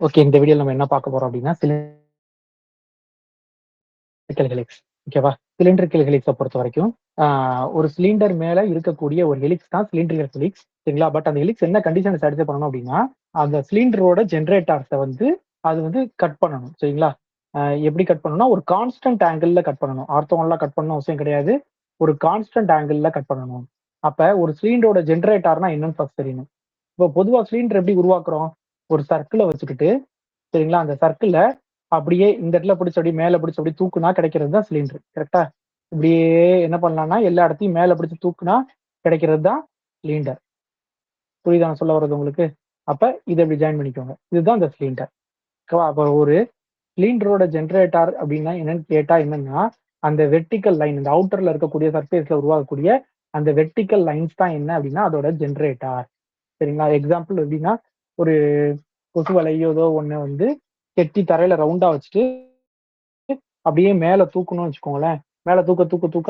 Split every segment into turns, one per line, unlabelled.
Okay. இந்த வீடியோல நம்ம என்ன பார்க்க போறோம் அப்டின்னா, சிலிண்ட்ரிக்கல் ஹெலிக்ஸ். ஓகேவா? சிலிண்ட்ரிக்கல் ஹெலிக்ஸ பொறுத்தவரைக்கும், ஆ ஒரு சிலிண்டர் மேல இருக்கக்கூடிய ஒரு ஹெலிக்ஸ் தான் சிலிண்ட்ரிக்கல் ஹெலிக்ஸ். சரிங்களா? பட் அந்த ஹெலிக்ஸ் என்ன கண்டிஷன்ல சாட்டிஸ்ஃபை பண்ணணும் அப்டின்னா, அந்த சிலிண்டரோட ஜெனரேட்டர்ஸ வந்து அது வந்து கட் பண்ணணும். சரிங்களா? அ எப்படி கட் பண்ணணும்னா, ஒரு கான்ஸ்டன்ட் ஆங்கிள்ல கட் பண்ணணும். ஆர்த்தோகனலா கட் பண்ணணும்னு அவசியம் கிடையாது. ஒரு கான்ஸ்டன்ட் ஆங்கிள்ல கட் பண்ணணும். அப்ப ஒரு சிலிண்டரோட ஜெனரேட்டர்னா என்னன்னு ஃபர்ஸ்ட் தெரியணும். இப்போ பொதுவா சிலிண்டர் எப்படி உருவாக்குறோம்? ஒரு சர்க்கிள வச்சுக்கிட்டு சரிங்களா? அந்த சர்க்கிள்ல அப்படியே இந்த இடத்துல பிடிச்சு அப்படியே மேல பிடிச்சு அப்படியே தூக்குனா கிடைக்கிறது தான் சிலிண்டர். கரெக்ட்டா? இப்படியே என்ன பண்ணலாம்னா, எல்லா இடத்தையும் மேல பிடிச்சு தூக்குனா கிடைக்கிறது தான் சிலிண்டர். புரியுதா நான் சொல்ல வர்றது உங்களுக்கு? அப்ப இத இப்படி ஜாயின் பண்ணிக்கோங்க. இதுதான் அந்த சிலிண்டர். ஓகேவா? அப்ப ஒரு சிலிண்டரோட ஜெனரேட்டர் அப்படின்னா என்னன்னு கேட்டா என்னன்னா, அந்த வெர்டிக்கல் லைன் இந்த அவுட்டர்ல இருக்கக்கூடிய சர்ஃபேஸ்ல உருவாகக்கூடிய அந்த வெர்டிக்கல் லைன்ஸ் தான் என்ன அப்படின்னா, அதோட ஜெனரேட்டர். சரிங்களா? எக்ஸாம்பிள் எப்படின்னா, ஒரு கொசு வலையோ ஏதோ ஒண்ண வந்து கெட்டி தரையில ரவுண்டா வச்சுட்டு, அப்படியே மேல தூக்கணும்னு வச்சுக்கோங்களேன். மேல தூக்க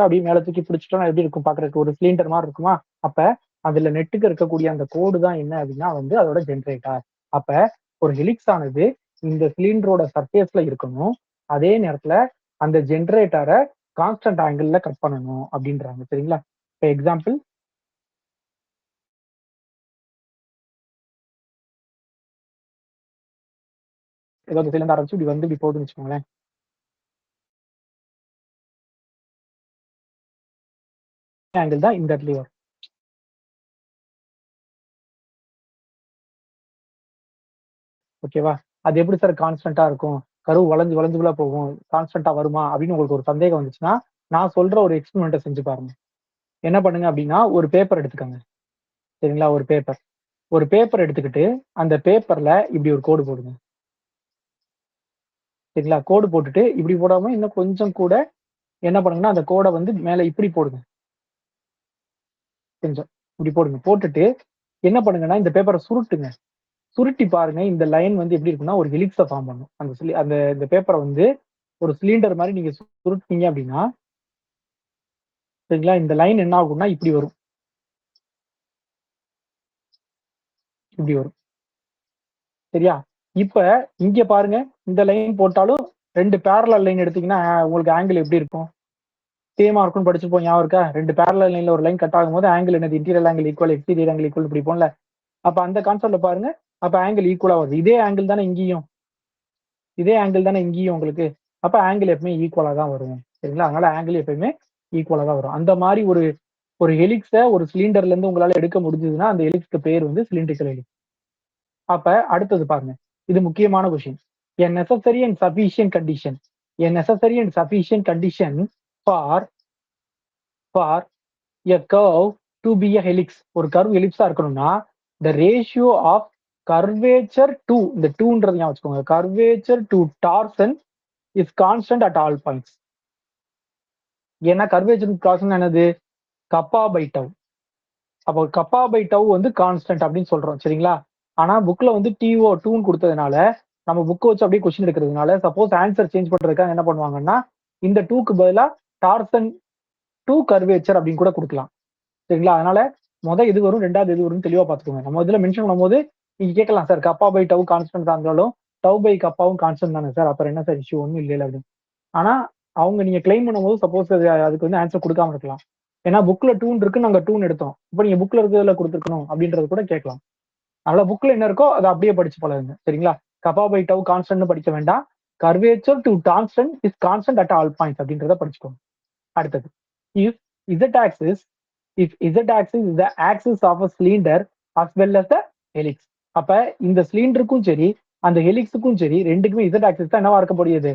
அப்படியே மேல தூக்கி பிடிச்சுட்டோம்னா எப்படி இருக்கும் பார்க்கறதுக்கு? ஒரு சிலிண்டர் மாரி இருக்குமா? அப்ப அதுல நெட்டுக்கு இருக்கக்கூடிய அந்த கோடு தான் என்ன அப்படின்னா வந்து அதோட ஜெனரேட்டர். அப்ப ஒரு ஹெலிக்ஸ் ஆனது இந்த சிலிண்டரோட சர்ஃபேஸ்ல இருக்கணும். அதே நேரத்துல அந்த ஜெனரேட்டர கான்ஸ்டன்ட் ஆங்கிள்ல கட் பண்ணணும் அப்படின்றாங்க. சரிங்களா? இப்ப எக்ஸாம்பிள் ஏதாவது சிலிண்டர் ஆரம்பிச்சு இப்படி வந்து இப்படி போகுதுன்னு வச்சுக்கோங்களேன். ஆங்கிள் தான் இந்த இடத்துலயும் வரும். ஓகேவா? அது எப்படி சார் கான்ஸ்டன்ட்டா இருக்கும்? கர்வ் வளைஞ்சு வளைஞ்சுலாம் போகும். கான்ஸ்டன்ட்டா வருமா? அப்படின்னு உங்களுக்கு ஒரு சந்தேகம் வந்துச்சுன்னா, நான் சொல்ற ஒரு எக்ஸ்பெரிமெண்ட்ட செஞ்சு பாருங்க. என்ன பண்ணுங்க அப்படின்னா, ஒரு பேப்பர் எடுத்துக்கங்க. சரிங்களா? ஒரு பேப்பர். ஒரு பேப்பர் எடுத்துக்கிட்டு, அந்த பேப்பர்ல இப்படி ஒரு கோடு போடுங்க. சரிங்களா? கோடு போட்டுட்டு, இப்படி போடாம இன்னும் கொஞ்சம் கூட என்ன பண்ணுங்கன்னா, அந்த கோட வந்து மேல இப்படி போடுங்க. கொஞ்சம். இப்படி போடுங்க. போட்டுட்டு என்ன பண்ணுங்கன்னா, இந்த பேப்பர சுருட்டுங்க. சுருட்டி பாருங்க. இந்த லைன் வந்து எப்படி இருக்கும்னா, ஒரு ஹெலிக்ஸ ஃபார்ம் பண்ணும். அந்த இந்த பேப்பர வந்து ஒரு சிலிண்டர் மாரி நீங்க சுருட்டுனீங்க அப்படின்னா, சரிங்களா? இந்த லைன் என்ன ஆகும்னா, இப்படி வரும். இப்படி வரும். சரியா? இப்ப இங்க பாருங்க. இந்த லைன் போட்டாலும் 2 பேரலல் லைன் எடுத்தீங்கன்னா, உங்களுக்கு ஆங்கிள் எப்படி இருக்கும்? சேமா இருக்கும்னு படிச்சிருப்போம் ஞாபகம் இருக்கா? 2 பேரலல் லைன்ல ஒரு லைன் கட் ஆகும்போது ஆங்கிள் என்னது? Interior angle equal exterior angle equal பிடிப்போம்ல. அப்ப அந்த கான்செப்ட்ல பாருங்க. அப்ப ஆங்கிள் ஈக்குவலா வருது. இதே ஆங்கிள் தானே இங்கேயும். இதே ஆங்கிள் தானே இங்கேயும் உங்களுக்கு. அப்ப ஆங்கிள் எப்பவுமே ஈக்குவலா தான் வரும். சரிங்களா? அதனால ஆங்கிள் எப்பயுமே ஈக்குவலா தான் வரும். அந்த மாரி ஒரு ஒரு ஹெலிக்ஸ ஒரு சிலிண்டர்ல இருந்து உங்களால எடுக்க முடிஞ்சதுன்னா, அந்த ஹெலிக்ஸ்க்கு பேர் வந்து சிலிண்ட்ரிக்கல் ஹெலிக்ஸ். அப்ப அடுத்தது பாருங்க. இது முக்கியமான விஷயம். A necessary and sufficient condition. A necessary and sufficient condition for for a curve to be a helix. ஒரு கர்வ் ஹெலிக்ஸா இருக்கணும்னா, the ratio of curvature to இந்த 2ன்றது ஞாபகம் வச்சுக்கோங்க. Curvature to torsion is constant at all points. ஏன்னா curvature torsion என்னது? Kappa by tau. அப்போ கப்பா பை டவ் வந்து கான்ஸ்டன்ட் அப்படின்னு சொல்றோம். சரிங்களா? ஆனா புக்ல வந்து டிஓ 2ன்னு குடுத்ததுனால, நம்ம புக்க வச்சு அப்படியே கொஸ்டின் எடுக்கிறதுனால, சப்போஸ் ஆன்ஸர் சேஞ்ச் பண்றதுக்காக என்ன பண்ணுவாங்கன்னா, இந்த 2க்கு பதிலா டார்சன் டூ கர்வேச்சர் அப்படின்னு கூட குடுக்கலாம். சரிங்களா? அதனால எது வரும், 2வது எது வரும்னு தெளிவா பார்த்துக்கோங்க. நம்ம இதுல மென்ஷன் பண்ணும்போது, நீங்க கேட்கலாம் sir kappa by tau constant தான் இருந்தாலும், டவ் பை கப்பாவும் கான்ஸ்டன்ட் தானே சார். அப்புறம் என்ன சார் இஷ்யூ? ஒண்ணும் இல்லைல்ல அப்படின்னு. ஆனா, அவங்க நீங்க கிளைம் பண்ணும்போது சப்போஸ் அதுக்கு வந்து ஆன்ஸர் குடுக்காம இருக்கலாம். ஏன்னா புக்ல 2ன்னு இருக்கு, நாங்க 2ன்னு எடுத்தோம். இப்ப நீங்க புக்ல இருக்கிறதுல குடுத்துருக்கணும் அப்படின்றது கூட கேட்கலாம். அதனால புக்ல என்ன இருக்கோ அத அப்படியே படிச்சு பழகுங்க. சரிங்களா? கப்பா பை டவ் கான்ஸ்டன்ட்னு படிக்க வேண்டாம். Curvature to torsion is constant at all points அப்படின்றத படிச்சுக்கோங்க. அடுத்தது. If Z axis if Z axis is the axis of a cylinder as well as the helix. அப்ப இந்த சிலிண்டருக்கும் சரி, அந்த ஹெலிக்ஸுக்கும் சரி 2க்குமே Z ஆக்சிஸ் தான் என்னவா இருக்க போகுது?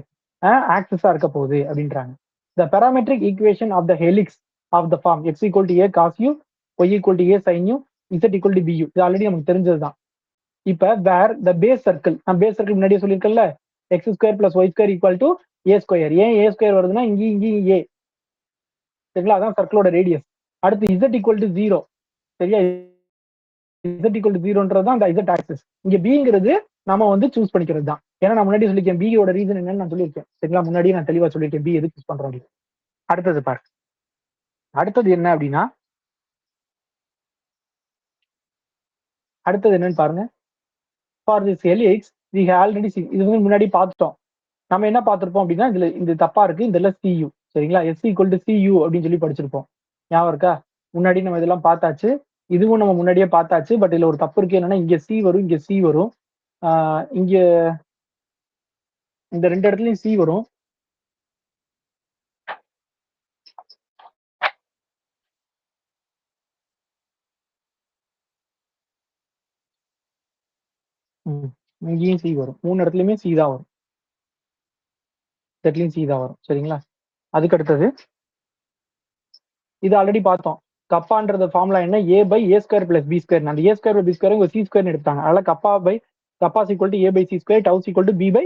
ஆக்சிஸா இருக்க போகுது அப்படின்றாங்க. The parametric equation of the helix of the form x equal to a cos u, y equal to a sin u, z equal to bu. இது ஆல்ரெடி நமக்கு தெரிஞ்சது தான். இப்ப வேர் த பேஸ் சர்க்கிள் நான் பேஸ் சர்க்கிள் முன்னாடியே சொல்லியிருக்கேன்ல X square plus Y square equal to A square. ஏன் A square வருதுன்னா இங்கேயும் ஏ. சரிங்களா? அதான் சர்க்கிளோட ரேடியஸ். அடுத்து இசட் ஈக்குவல் டு ஜீரோ. சரியா? இசட் ஈக்குவல் டு ஜீரோன்றது தான் அந்த இசட் ஆக்சிஸ். இங்க பிங்கிறது நம்ம வந்து சூஸ் பண்ணிக்கிறது தான். ஏன்னா நான் முன்னாடி சொல்லியிருக்கேன் பியோட ரீசன் என்னன்னு நான் சொல்லியிருக்கேன். சரிங்களா? முன்னாடியே நான் தெளிவா சொல்லியிருக்கேன் பி எதுக்கு சூஸ் பண்றோம் அப்படின்னு. அடுத்தது பாரு. அடுத்தது என்ன அப்படின்னா அடுத்தது என்னன்னு பாருங்க. For this helix we already இது வந்து முன்னாடி பார்த்துட்டோம். நம்ம என்ன பார்த்திருப்போம் அப்படின்னா, இதுல இந்த தப்பா இருக்கு. இந்த சியு சரிங்களா? எஸ் ஈக்குவல் டு சியு அப்படின்னு சொல்லி படிச்சிருப்போம். ஞாபகம் இருக்கா? முன்னாடி நம்ம இதெல்லாம் பார்த்தாச்சு. இதுவும் நம்ம முன்னாடியே பார்த்தாச்சு. பட் இதுல ஒரு தப்பு இருக்கு. என்னன்னா, இங்க சி வரும், இங்க சி வரும். ஆ இங்க இந்த 2 இடத்துலயும் சி வரும். ம். இங்கேயும் சி வரும். 3 இடத்துலயுமே சி தான் வரும். இடத்துலயும் சி தான் வரும். சரிங்களா? அதுக்கு அடுத்தது இது ஆல்ரெடி பார்த்தோம். கப்பான்றது ஃபார்முலா என்ன? A by A square plus B square. அந்த ஏ ஸ்கொயர் பி ஸ்கொயர் இங்க சி ஸ்கொயர்னு எடுத்தாங்க. அதனால kappa equal to A by C square, tau equal to B by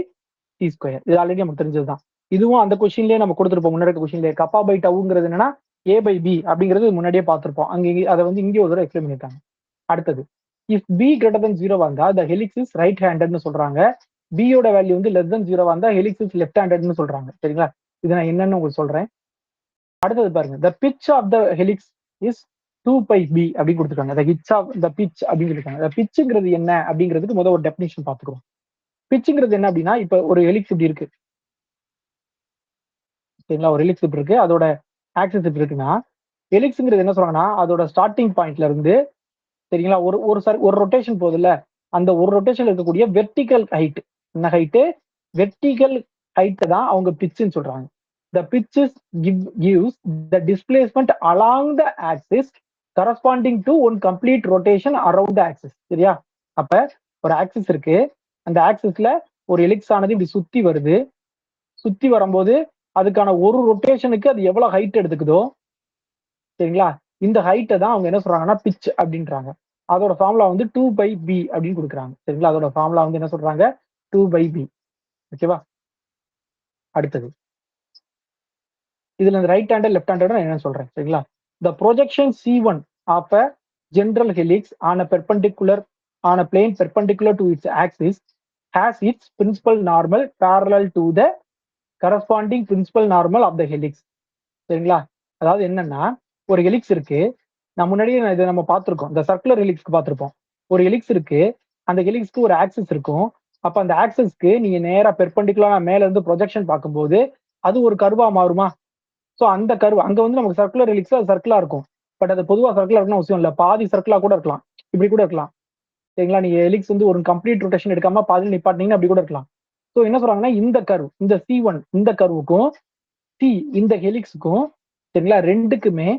C square. இது ஆல்ரெடி நமக்கு தெரிஞ்சதுதான். இதுவும் அந்த கொஸ்டின்லயே நம்ம கொடுத்திருப்போம். முன்னாடி கொஸ்டின்லயே கப்பா பை டவுங்கிறது என்னன்னா ஏ பை பி அப்படிங்கிறது முன்னாடியே பார்த்திருப்போம். அங்க அதை வந்து இங்கே ஒரு தடவை எக்ஸ்பிளைன் பண்ணிருக்காங்க. அடுத்தது இஃப் பி கிரேட்டர் தன் 0 வந்தா த ஹெலிக்ஸ் இஸ் ரைட் ஹேண்டட்னு சொல்றாங்க. B யோட வேல்யூ வந்து லெஸ் தன் 0 வந்தா ஹெலிக்ஸ் இஸ் லெஃப்ட் ஹேண்டட்னு சொல்றாங்க. சரிங்களா? இது நான் என்னன்னு உங்களுக்கு சொல்றேன். அடுத்தது பாருங்க. The pitch of the helix is 2 pi b அப்படின்னு கொடுத்துருக்காங்க. The hitch of the pitch அப்படின்னு சொல்லிருக்காங்க. த பிட்ச்ங்கிறது என்ன அப்படிங்கிறதுக்கு முதல் ஒரு டெஃபினிஷன் பார்த்துக்கிறோம். பிட்ச்ங்கிறது என்ன அப்படின்னா, இப்ப ஒரு ஹெலிக்ஸ் இப்படி இருக்கு. சரிங்களா? ஒரு ஹெலிக்ஸ் இப்படி இருக்கு. அதோட ஆக்சிஸ் இப்படி இருக்குன்னா, ஹெலிக்ஸ்ங்கிறது என்ன சொல்றாங்கன்னா, அதோட ஸ்டார்டிங் பாயிண்ட்ல இருந்து சரிங்களா? ஒரு ஒரு ஒரு ரொட்டேஷன் போகுதுல்ல, அந்த ஒரு ரொட்டேஷன்ல இருக்கக்கூடிய வெர்டிகல் ஹைட் என்ன ஹைட்டு? வெர்டிகல் ஹைட்ட தான் அவங்க பிட்ச்ன்னு சொல்றாங்க. த பிட்சஸ் gives the displacement along the axis corresponding to one complete rotation around the axis. சரியா? அப்ப ஒரு ஆக்சிஸ் இருக்கு. அந்த ஆக்சிஸ்ல ஒரு எலிப்ஸ் ஆனது இப்படி சுத்தி வருது. சுத்தி வரும்போது அதுக்கான ஒரு ரொட்டேஷனுக்கு அது எவ்வளவு ஹைட் எடுத்துக்குதோ சரிங்களா? இந்த ஹைட்ட தான் அவங்க என்ன சொல்றாங்கன்னா பிட்ச் அப்படின்றாங்க. அதோட ஃபார்முலா வந்து 2 பை பி அப்படின்னு கொடுக்குறாங்க. சரிங்களா? அதோட ஃபார்முலா வந்து என்ன சொல்றாங்க? 2 பை பி. ஓகேவா? அடுத்தது இதுல இந்த ரைட் ஹேண்டட் லெஃப்ட் ஹேண்டட் நான் என்ன சொல்றேன். சரிங்களா? The projection C1 of a general helix on a perpendicular on a plane perpendicular to its axis has its principal normal parallel to the corresponding principal normal of the helix. சரிங்களா? அதாவது என்னன்னா, ஒரு helix இருக்கு. நான் முன்னாடியே இத நம்ம பார்த்திருக்கோம். இந்த சர்க்குலர் ஹெலிக்ஸ்க்கு பார்த்திருப்போம். ஒரு ஹெலிக்ஸ் இருக்கு. அந்த ஹெலிக்ஸ்க்கு ஒரு ஆக்சிஸ் இருக்கும். அப்ப அந்த ஆக்சிஸ்க்கு நீங்க நேரா பெர்பெண்டிகுலரா மேல இருந்து ப்ரொஜெக்ஷன் பார்க்கும்போது, அது ஒரு கர்வா மாறுமா? சோ அந்த கர்வ் அங்க வந்து நமக்கு சர்க்குலர் ஹெலிக்ஸ் அது சர்க்கிளா இருக்கும். பட் அது பொதுவா சர்க்கிளா இருக்கணும்னு அவசியம் இல்ல. பாதி சர்க்கிளா கூட இருக்கலாம். இப்படி கூட இருக்கலாம். சரிங்களா? நீங்க ஹெலிக்ஸ் வந்து ஒரு கம்ப்ளீட் ரொட்டேஷன் எடுக்காம பாதியில நிப்பாட்டினீங்கன்னா அப்படி கூட இருக்கலாம். சோ என்ன சொல்றாங்கன்னா, இந்த கர்வ் இந்த C1 இந்த கர்வுக்கும் சி இந்த ஹெலிக்ஸுக்கும் சரிங்களா 2க்குமே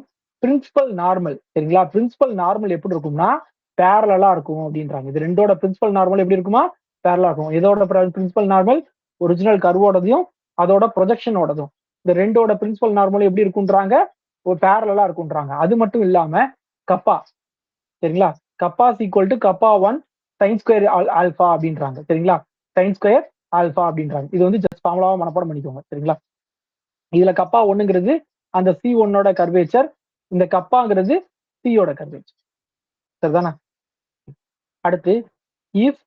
பிரின்சிபல் நார்மல் சரிங்களா? பிரின்சிபல் நார்மல் எப்படி இருக்கும்னா பேரலா இருக்கும் அப்படின்றாங்க. இது ரெண்டோட பிரின்சிபல் நார்மல் எப்படி இருக்குமா? பேரலா இருக்கும். இதோட பிரின்சிபல் நார்மல் ஒரிஜினல் கர்வோடதையும் அதோட ப்ரொஜெக்ஷனோடதும். இந்த ரெண்டோட பிரின்சிபல் நார்மல் எப்படி இருக்குன்றாங்க? ஒரு பேரலா இருக்குன்றாங்க. அது மட்டும் இல்லாம கப்பா சரிங்களா? Kappa equal to kappa 1 sine square alpha அப்படின்றாங்க. சரிங்களா? சைன் ஸ்கொயர் ஆல்பா அப்படின்றாங்க. இது வந்து ஜஸ்ட் ஃபார்முலாவா மனப்பாடம் பண்ணிக்கோங்க. சரிங்களா? இதுல கப்பா ஒண்ணுங்கிறது அந்த சி ஒன்னோட கர்வேச்சர். இந்த கப்பாங்கிறது சியோட கர்வேச்சர். சரிதானே? அடுத்து if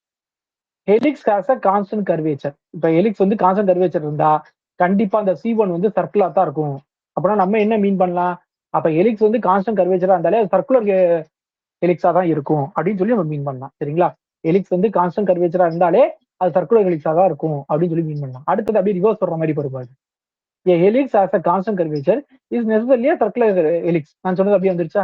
helix has a constant curvature. இப்ப ஹெலிக்ஸ் வந்து கான்ஸ்டன்ட் கர்வேச்சர் இருந்தா கண்டிப்பா அந்த C1 வந்து சர்க்குலா தான் இருக்கும். அப்படின்னா நம்ம என்ன மீன் பண்ணலாம்? அப்ப ஹெலிக்ஸ் வந்து கான்ஸ்டன்ட் கர்வேச்சரா இருந்தாலே அது சர்க்குலர் ஹெலிக்ஸா தான் இருக்கும் அப்படின்னு சொல்லி நம்ம மீன் பண்ணலாம். சரிங்களா? ஹெலிக்ஸ் வந்து கான்ஸ்டன்ட் கர்வேச்சரா இருந்தாலே அது சர்க்குலர் ஹெலிக்ஸா தான் இருக்கும் அப்படின்னு சொல்லி மீன் பண்ணலாம். அடுத்தது அப்படியே ரிவர்ஸ் வர்ற மாதிரி பாருங்க. A helix has a constant curvature is necessarily a circular helix. நான் சொன்னது அப்படியே வந்துருச்சா?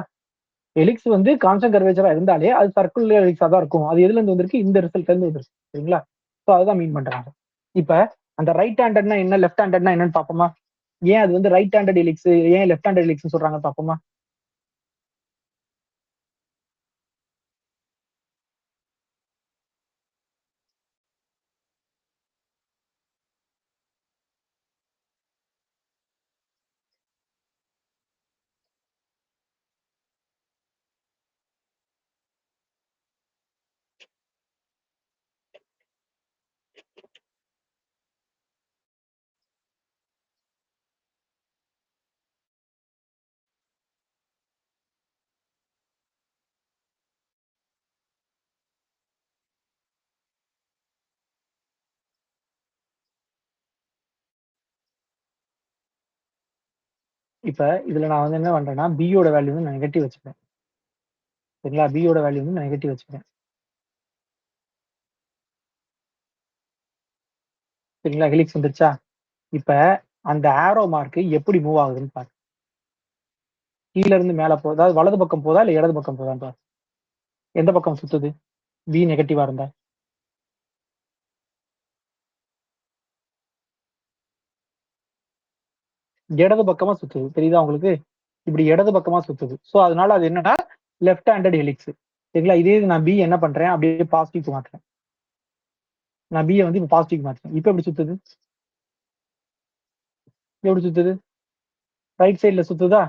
ஹெலிக்ஸ் வந்து கான்ஸ்டன்ட் கர்வேச்சரா இருந்தாலே அது சர்க்குலர் ஹெலிக்ஸா தான் இருக்கும். அது எதுல இருந்து வந்திருக்கு? இந்த ரிசல்ட்ல இருந்து வந்திருக்கு. சரிங்களா? சோ அதுதான் மீன் பண்றாங்க. இப்ப அந்த ரைட் ஹேண்டட்னா என்ன? லெஃப்ட் ஹேண்டட்னா என்னன்னு பாப்போமா? ஏன் அது வந்து ரைட் ஹேண்டட் ஹெலிக்ஸ் ஏன் லெஃப்ட் ஹேண்டட் ஹெலிக்ஸ் சொல்றாங்க பாப்போமா? இப்ப இதுல நான் வந்து என்ன பண்றேன்னா, B யோட வேல்யூ வந்து நான் நெகட்டிவ் வச்சுக்கிறேன். சரிங்களா? B யோட வேல்யூ வந்து நான் நெகட்டிவ் வச்சுக்கிறேன். சரிங்களா? ஹெலிக்ஸ் வந்துருச்சா? இப்ப அந்த ஆரோ மார்க் எப்படி மூவ் ஆகுதுன்னு பாரு. கீழ இருந்து மேல போதா, அதாவது வலது பக்கம் போதா, இல்ல இடது பக்கம் போதான்னு பாரு. எந்த பக்கம் சுத்துது? பி நெகட்டிவா இருந்தா. இடது பக்கமா சுத்துது. தெரியுதா உங்களுக்கு? இப்படி இடது பக்கமா சுத்துது. சோ அதனால அது என்னன்னா லெஃப்ட் ஹேண்டட் ஹெலிக்ஸ். சரிங்களா? இதே இது நான் பி என்ன பண்றேன்? அப்படியே பாசிட்டிவ் மாத்துறேன். நான் பிய வந்து இப்ப பாசிட்டிவ் மாத்துறேன். இப்ப எப்படி சுத்துது? எப்படி சுத்துது? ரைட் சைடுல சுத்துதா?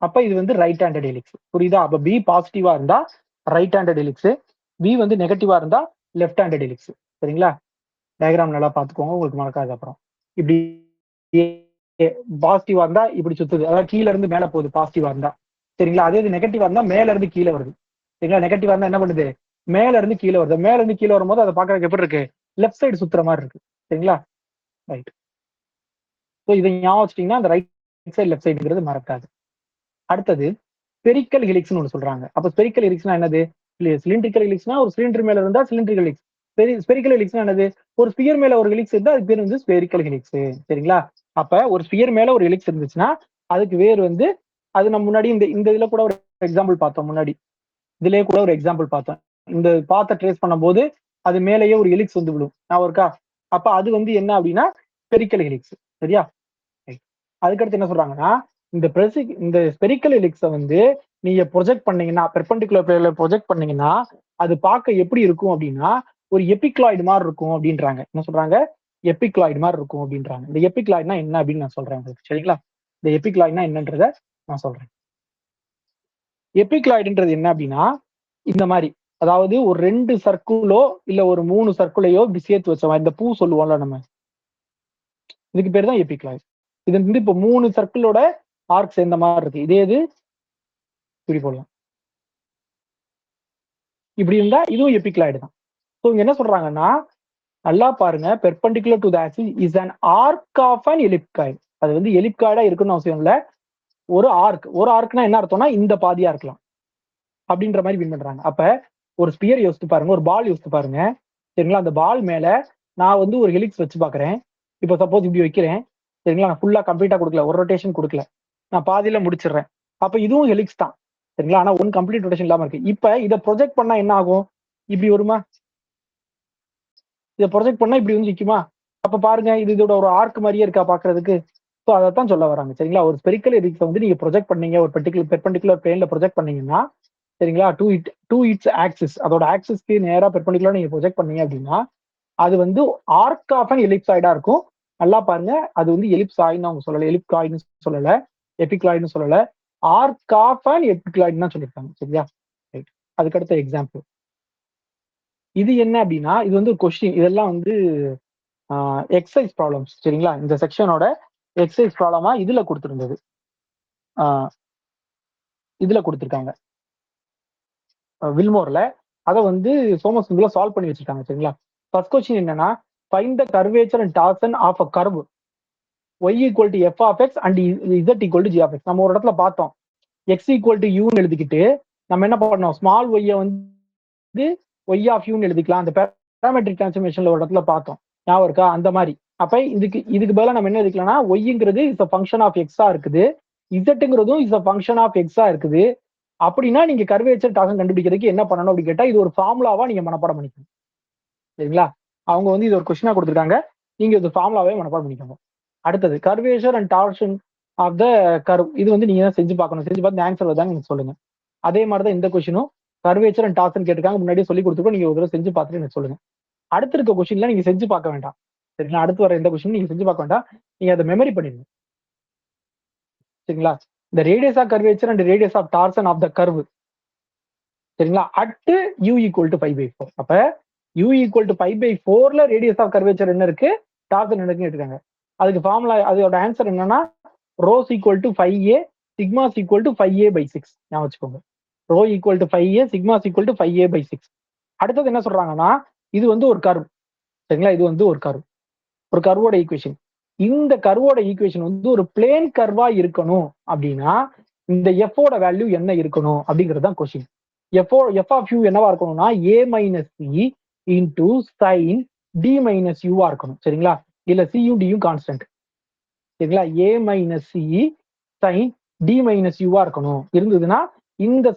அப்ப இது வந்து ரைட் ஹேண்டட் ஹெலிக்ஸ். புரியுதா? அப்ப பி பாசிட்டிவா இருந்தா ரைட் ஹேண்டட் ஹெலிக்ஸ். பி வந்து நெகட்டிவா இருந்தா லெஃப்ட் ஹேண்டட் ஹெலிக்ஸ். சரிங்களா? டயகிராம் நல்லா பார்த்துக்கோங்க. உங்களுக்கு மறக்காது அப்புறம். இப்படி பாசிட்டிவா இருந்தா இப்படி சுத்துது. அதாவது கீழ இருந்து மேல போகுது பாசிட்டிவா இருந்தா. சரிங்களா? அதே இது நெகட்டிவா இருந்தா மேல இருந்து கீழ வருது. சரிங்களா? நெகட்டிவா இருந்தா என்ன பண்ணுது? மேல இருந்து கீழ வருது. மேல இருந்து கீழ வரும்போது அதை பார்க்கறதுக்கு எப்படி இருக்கு? லெஃப்ட் சைடு சுத்துற மாதிரி இருக்கு. சரிங்களா? ரைட். ஸோ இதை ஞாபகம் வச்சுட்டீங்கன்னா அந்த ரைட் சைடு லெஃப்ட் சைடுங்கிறது மறக்காது. அடுத்தது ஸ்பெரிக்கல் ஹெலிக்ஸ்னு ஒன்று சொல்றாங்க. அப்ப ஸ்பெரிக்கல் ஹெலிக்ஸ்னா என்னது? சிலிண்ட்ரிக்கல் ஹெலிக்ஸ்னா ஒரு சிலிண்டர் மேல இருந்தா சிலிண்ட்ரிக்கல் ஹெலிக்ஸ். ஸ்பெரிக்கல் ஹெலிக்ஸ்னா என்னது? ஒரு ஸ்பியர் மேல ஒரு ஹெலிக்ஸ் இருந்தா அதுக்கு பேர் வந்து ஸ்பெரிக்கல் ஹெலிக்ஸ். சரிங்களா? அப்ப ஒரு ஸ்பியர் மேல ஒரு ஹெலிக்ஸ் இருந்துச்சுன்னா அதுக்கு வேர் வந்து அது நம்ம முன்னாடி இந்த இந்த இதுல கூட ஒரு எக்ஸாம்பிள் பார்த்தோம் முன்னாடி. இதுலயே கூட ஒரு எக்ஸாம்பிள் பார்த்தோம். இந்த பாத்தை ட்ரேஸ் பண்ணும்போது அது மேலேயே ஒரு ஹெலிக்ஸ் வந்து விடும். நான் இருக்கா? அப்ப அது வந்து என்ன அப்படின்னா ஸ்பெரிக்கல் ஹெலிக்ஸ். சரியா? அதுக்கடுத்து என்ன சொல்றாங்கன்னா இந்த ஸ்பெரிக்கல் ஹெலிக்ஸை வந்து நீங்க ப்ரொஜெக்ட் பண்ணீங்கன்னா பெர்பெண்டிகுலர் பிளேன்ல ப்ரொஜெக்ட் பண்ணீங்கன்னா அது பார்க்க எப்படி இருக்கும் அப்படின்னா ஒரு எபிக்ளாய்டு மாதிரி இருக்கும் அப்படின்றாங்க. என்ன சொல்றாங்க? எபிக்ளாய்டு மாதிரி இருக்கும் அப்படின்றாங்க. இந்த எபிக்ளாய்டுனா என்ன அப்படின்னு நான் சொல்றேன் உங்களுக்கு. சரிங்களா? இந்த எபிக்ளாய்டுனா என்னன்றத நான் சொல்றேன். எபிக்ளாய்டுன்றது என்ன அப்படின்னா இந்த மாதிரி, அதாவது ஒரு 2 சர்க்கிளோ இல்ல ஒரு 3 சர்க்கிளையோ இப்படி சேர்த்து வச்ச மாதிரி இந்த பூ சொல்லுவோம்ல நம்ம, இதுக்கு பேர் தான் எபிக்ளாய்டு. இது வந்து இப்போ 3 சர்க்கிளோட ஆர்க் சேர்ந்த மாதிரி இருக்கு. இதே இது இப்படி போடலாம். இப்படி இருந்தா இதுவும் எபிக்ளாய்டு தான். ஸோ இங்க என்ன சொல்றாங்கன்னா நல்லா பாருங்க, perpendicular to the axis is an arc of an ellipsoid. அது வந்து எலிப்காய்டா இருக்குன்னு அவசியம் இல்ல. ஒரு ஆர்க். ஒரு ஆர்க்னா என்ன அர்த்தம்னா இந்த பாதியா இருக்கலாம் அப்படின்ற மாதிரி மீன் பண்றாங்க. அப்ப ஒரு ஸ்பியர் யோசித்து பாருங்க, ஒரு பால் யோசித்து பாருங்க. சரிங்களா? அந்த பால் மேல நான் வந்து ஒரு ஹெலிக்ஸ் வச்சு பாக்குறேன். இப்போ சப்போஸ் இப்படி வைக்கிறேன். சரிங்களா? நான் ஃபுல்லா கம்ப்ளீட்டா கொடுக்கல, ஒரு ரொட்டேஷன் கொடுக்கல, நான் பாதியில முடிச்சிடுறேன். அப்ப இதுவும் ஹெலிக்ஸ் தான். சரிங்களா? ஆனா ஒன் கம்ப்ளீட் ரொட்டேஷன் இல்லாம இருக்கு. இப்ப இதை ப்ரொஜெக்ட் பண்ணா என்ன ஆகும்? இப்படி வருமா? இதை ப்ரொஜெக்ட் பண்ணா இப்படி வந்து நிக்குமா? அப்ப பாருங்க இது இதோட ஒரு ஆர்க் மாதிரியே இருக்கா பாக்குறதுக்கு? ஸோ அதைத்தான் சொல்ல வராங்க. சரிங்களா? ஒரு ஸ்பெரிக்கல் ஹெலிக்ஸை வந்து நீங்க ப்ரொஜெக்ட் பண்ணீங்க ஒரு பெர்பெண்டிகுலர் பிளேன்ல ப்ரொஜெக்ட் பண்ணீங்கன்னா, சரிங்களா? டூ இட்ஸ் ஆக்சிஸ், அதோட ஆக்சிஸ்க்கு நேரா பெர்பெண்டிகுலரா நீங்க ப்ரொஜெக்ட் பண்ணீங்க அப்படின்னா அது வந்து ஆர்க் ஆஃப் அன் எலிப்சாய்டா இருக்கும். நல்லா பாருங்க, அது வந்து எலிப்சாய்டுன்னு அவங்க சொல்லல, எலிப்காய்டுன்னு சொல்லல, எபிக்ளாய்டுன்னு சொல்லல, ஆர்க் ஆஃப் அன் எபிக்ளாய்டுன்னு தான் சொல்லியிருக்காங்க. சரியா? ரைட். அதுக்கடுத்த எக்ஸாம்பிள். இது என்ன அப்படின்னா இது வந்து கொஸ்டின். இதெல்லாம் வந்து எக்ஸசைஸ் ப்ராப்ளம்ஸ். சரிங்களா? இந்த செக்ஷனோட எக்ஸசைஸ் ப்ராப்ளமா இதுல கொடுத்திருந்தது. இதுல கொடுத்திருக்காங்க வில்மோர்ல. அதை வந்து சோமசுந்தர்ல சால்வ் பண்ணி வச்சிருக்காங்க. சரிங்களா? ஃபர்ஸ்ட் கொஸ்டின் என்னன்னா find the curvature and torsion of a curve y equal to F of X and Z equal to G of X. நம்ம ஒரு இடத்துல பார்த்தோம் எக்ஸ் ஈக்குவல் டு யூன்னு எழுதிக்கிட்டு நம்ம என்ன பண்ணோம், ஸ்மால் ஒய்யை வந்து ஒய் ஆஃப் யூன்னு எழுதிக்கலாம். அந்த பேராமெட்ரிக் டிரான்ஸ்ஃபர்மேஷன்ல ஒரு இடத்துல பார்த்தோம், ஞாபகம் இருக்கா? அந்த மாதிரி. அப்ப இதுக்கு பதிலாக நம்ம என்ன எழுதிக்கலாம்னா ஒய்ங்கிறது இஸ் அ ஃபங்க்ஷன் ஆஃப் எக்ஸா இருக்குது, இசட்டுங்கிறதும் இஸ் அ ஃபங்க்ஷன் ஆஃப் எக்ஸா இருக்குது. அப்படின்னா நீங்க கர்வேச்சர் டார்சன் கண்டுபிடிக்கிறதுக்கு என்ன பண்ணணும் அப்படின்னு கேட்டா இது ஒரு ஃபார்முலாவா நீங்க மனப்பாடம் பண்ணிக்கணும். சரிங்களா? அவங்க வந்து இது ஒரு கொஸ்டினா கொடுத்துருக்காங்க, நீங்க இது ஃபார்முலாவே மனப்பாடம் பண்ணிக்கோங்க. அடுத்தது curvature and torsion of the curve. இது வந்து நீங்க தான் செஞ்சு பார்க்கணும். செஞ்சு பார்த்து ஆன்சர் வருதான்னு எனக்கு சொல்லுங்க. அதே மாதிரி தான் இந்த கொஸ்டினும் கர்வேச்சர் அண்ட் டார்ஷன் கேட்டிருக்காங்க, முன்னாடியே சொல்லி கொடுத்துருக்கோம். நீங்க ஒரு தடவை செஞ்சு பார்த்துட்டு எனக்கு சொல்லுங்க. அடுத்து இருக்க கொஸ்டின்ல நீங்க செஞ்சு பார்க்க வேண்டாம். சரிங்களா? அடுத்து வர எந்த கொஸ்டின் நீங்க செஞ்சு பார்க்க வேண்டாம், நீங்க அதை மெமரி பண்ணிடுங்க. சரிங்களா? இந்த radius of curvature and radius of torsion of the curve. சரிங்களா? At u equal to 5/4. அப்ப u ஈக்குவல் டு 5/4ல ரேடியஸ் ஆஃப் கர்வேச்சர் என்ன இருக்கு, டார்சன் என்ன இருக்குன்னு. அதுக்கு ஃபார்முலா, அதோட ஆன்சர் என்னன்னா rho s equal to 5a, sigma s equal to 5a/6. ஞாபகம் வச்சுக்கோங்க. Rho equal to 5a, sigma s equal to 5a/6. அடுத்தது என்ன சொல்றாங்கன்னா இது வந்து ஒரு கர்வ். சரிங்களா? இது வந்து ஒரு கர்வோட ஈக்குவேஷன். இந்த கர்வோட ஈக்குவேஷன் வந்து ஒரு பிளேன் கர்வா இருக்கணும் அப்படின்னா இந்த எஃபோட வேல்யூ என்ன இருக்கணும் அப்படிங்கிறது தான் கொஸ்டின். எஃப் ஆஃப் யூ என்னவா இருக்கணும்னா a minus C into sine D minus யூவா இருக்கணும். சரிங்களா? இல்ல சியும் டியும் கான்ஸ்டன்ட். சரிங்களா? A minus C sine D minus யூவா இருக்கணும். இருந்ததுன்னா இந்த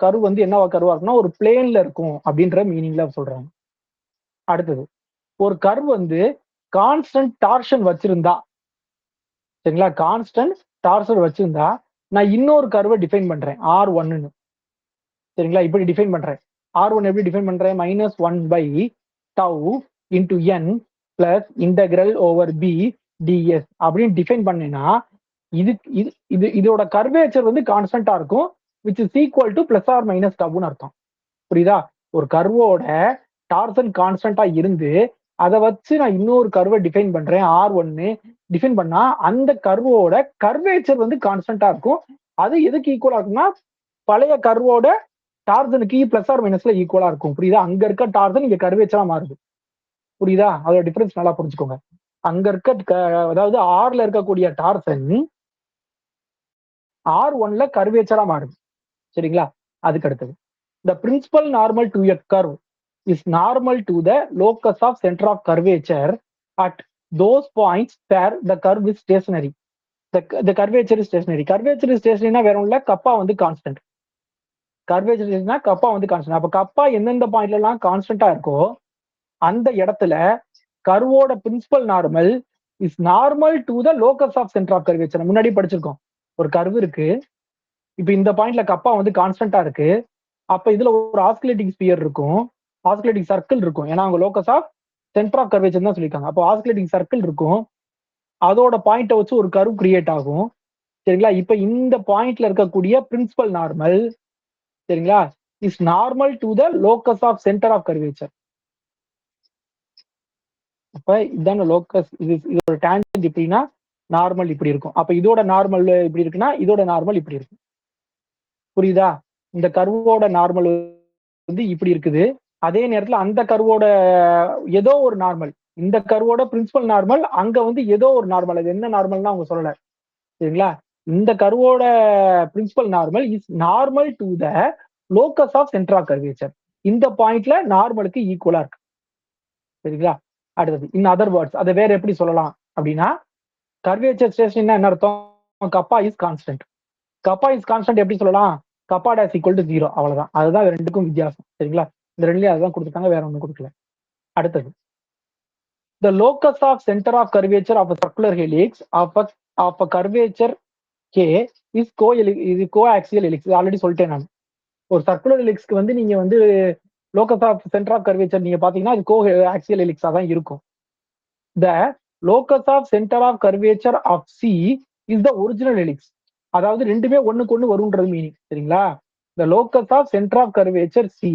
கர்வ் வந்து என்னவா கர்வா இருக்கும்னா ஒரு பிளேன்ல இருக்கும் அப்படின்ற மீனிங்ல சொல்றாங்க. அடுத்தது ஒரு கர்வ் வந்து கான்ஸ்டன்ட் டார்ஷன் வச்சிருந்தா, சரிங்களா? கான்ஸ்டன்ட் டார்ஷன் வச்சிருந்தா நான் இன்னொரு கர்வை டிஃபைன் பண்றேன் ஆர் ஒன்னு. சரிங்களா? இப்படி டிஃபைன் பண்றேன். ஆர் ஒன் எப்படி டிஃபைன் பண்றேன்? Minus one by tau into N plus integral over B DS அப்படின்னு டிஃபைன் பண்ணேன்னா இது இது இது இதோட கர்வேச்சர் வந்து கான்ஸ்டன்டா இருக்கும், which is equal to plus R minus டவுன்னு அர்த்தம். புரியுதா? ஒரு கர்வோட டார்சன் கான்ஸ்டன்டா இருந்து அதை வச்சு நான் இன்னொரு கர்வை டிஃபைன் பண்றேன் ஆர் ஒன்னு டிஃபைன் பண்ணா அந்த கர்வோட கர்வேச்சர் வந்து கான்ஸ்டன்டா இருக்கும். அது எதுக்கு ஈக்குவலா இருக்கும்னா பழைய கர்வோட டார்சனுக்கு பிளஸ் ஆர் மைனஸ்ல ஈக்குவலா இருக்கும். புரியுதா? அங்க இருக்க டார்சன் இங்க கர்வேச்சரா மாறுது. புரியுதா? அதோட டிஃபரன்ஸ் நல்லா புரிஞ்சுக்கோங்க. அங்க இருக்க அதாவது ஆர்ல இருக்கக்கூடிய டார்சன் ஆர் ஒன்ல கர்வேச்சரா மாறுது. சரிங்களா? அதுக்கு அடுத்தது the principal normal to a curve is normal to the locus of center of curvature at those points where the curve is stationary. The curvature is stationary. Curvature is stationary வேற ஒண்ணுல கப்பா வந்து constant. Curvature கப்பா வந்து constant. அப்ப கப்பா எந்தெந்த பாயிண்ட்ல எல்லாம் கான்ஸ்டன்டா இருக்கோ அந்த இடத்துல கர்வோட principal normal is normal to the locus of centre of curvature. முன்னாடி படிச்சிருக்கோம். ஒரு கர்வ் இருக்கு, இப்ப இந்த பாயிண்ட்ல கப்பா வந்து கான்ஸ்டன்டா இருக்கு. அப்ப இதுல ஒரு ஆஸ்குலேட்டிங் ஸ்பியர் இருக்கும், ஆஸ்குலேட்டிங் சர்க்கிள் இருக்கும். ஏன்னா அவங்க locus of centre of curvature தான் சொல்லியிருக்காங்க. அப்போ ஆஸ்குலேட்டிங் சர்க்கிள் இருக்கும், அதோட பாயிண்ட்டை வச்சு ஒரு கர்வ் கிரியேட் ஆகும். சரிங்களா? இப்ப இந்த பாயிண்ட்ல இருக்கக்கூடிய பிரின்சிபல் நார்மல், சரிங்களா, is normal to the locus of centre of curvature. அப்ப இதான லோக்கஸ். இதோட டான்ஜென்ட் இப்படின்னா நார்மல் இப்படி இருக்கும். அப்ப இதோட நார்மல் இப்படி இருக்குன்னா இதோட நார்மல் இப்படி இருக்கும். புரியுதா? இந்த கர்வோட நார்மல் வந்து இப்படி இருக்குது. அதே நேரத்துல அந்த கர்வோட ஏதோ ஒரு நார்மல், இந்த கர்வோட பிரின்சிபல் நார்மல் அங்க வந்து ஏதோ ஒரு நார்மல், அது என்ன நார்மல்னா அவங்க சொல்லல. சரிங்களா? இந்த கர்வோட principal normal is normal to the locus of centre of curvature. இந்த பாயிண்ட்ல நார்மலுக்கு ஈக்குவலா இருக்கு. சரிங்களா? அடுத்தது இன் அதர் வேர்ட்ஸ் அதை வேற எப்படி சொல்லலாம் அப்படின்னா கர்வேச்சர் ஸ்டேஷன் என்ன அர்த்தம்? Kappa is constant. Kappa is constant எப்படி சொல்லலாம்? Kappa dash equal to 0. அவ்வளவுதான். அதுதான் ரெண்டுக்கும் வித்தியாசம். சரிங்களா? இந்த ரெண்டுலயும் அதுதான் கொடுத்துருக்காங்க, வேற ஒன்றும் கொடுக்கல. அடுத்தது the locus of center of curvature of a circular helix of a curvature k is coaxial helix. Already சொல்லிட்டேன் நான். ஒரு சர்க்குலர் ஹெலிக்ஸ்க்கு வந்து நீங்க வந்து locus of centre of curvature நீங்க பாத்தீங்கன்னா அது கோஆக்சியல் ஹெலிக்ஸா தான் இருக்கும். the locus of center of curvature of c is the original helix. அதாவது ரெண்டுமே ஒண்ணுக்கு ஒண்ணு வரும்ன்றது மீனிங். சரிங்களா? the locus of center of curvature c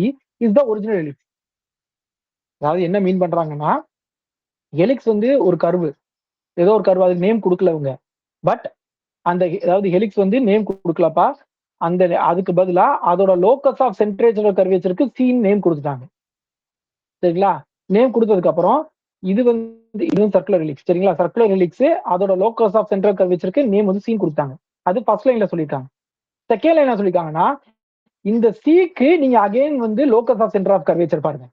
is the original helix. அதாவது என்ன மீன் பண்றாங்கன்னா ஹெலிக்ஸ் வந்து ஒரு கர்வு, ஏதோ ஒரு கர்வு, அதுக்கு நேம் கொடுக்கல அவங்க. பட் அந்த அதாவது ஹெலிக்ஸ் வந்து நேம் கொடுக்கலப்பா, அந்த அதுக்கு பதிலா அதோட லோக்கஸ் ஆஃப் சென்டரேச்சர் கர்வேச்சருக்கு சீன் நேம் கொடுத்துட்டாங்க. சரிங்களா? நேம் கொடுத்ததுக்கு அப்புறம் இது வந்து சர்க்குலர் ஹெலிக்ஸ். சரிங்களா? சர்க்குலர் ஹெலிக்ஸ் அதோட லோக்கஸ் ஆஃப் சென்டர் கர்வேச்சருக்கு நேம் வந்து சீன் கொடுத்தாங்க. அது ஃபர்ஸ்ட் லைன்ல சொல்லியிருக்காங்க. செகண்ட் லைன் என்ன சொல்லியிருக்காங்கன்னா இந்த சீக்கு நீங்க அகைன் வந்து locus of centre of curvature பாருங்க,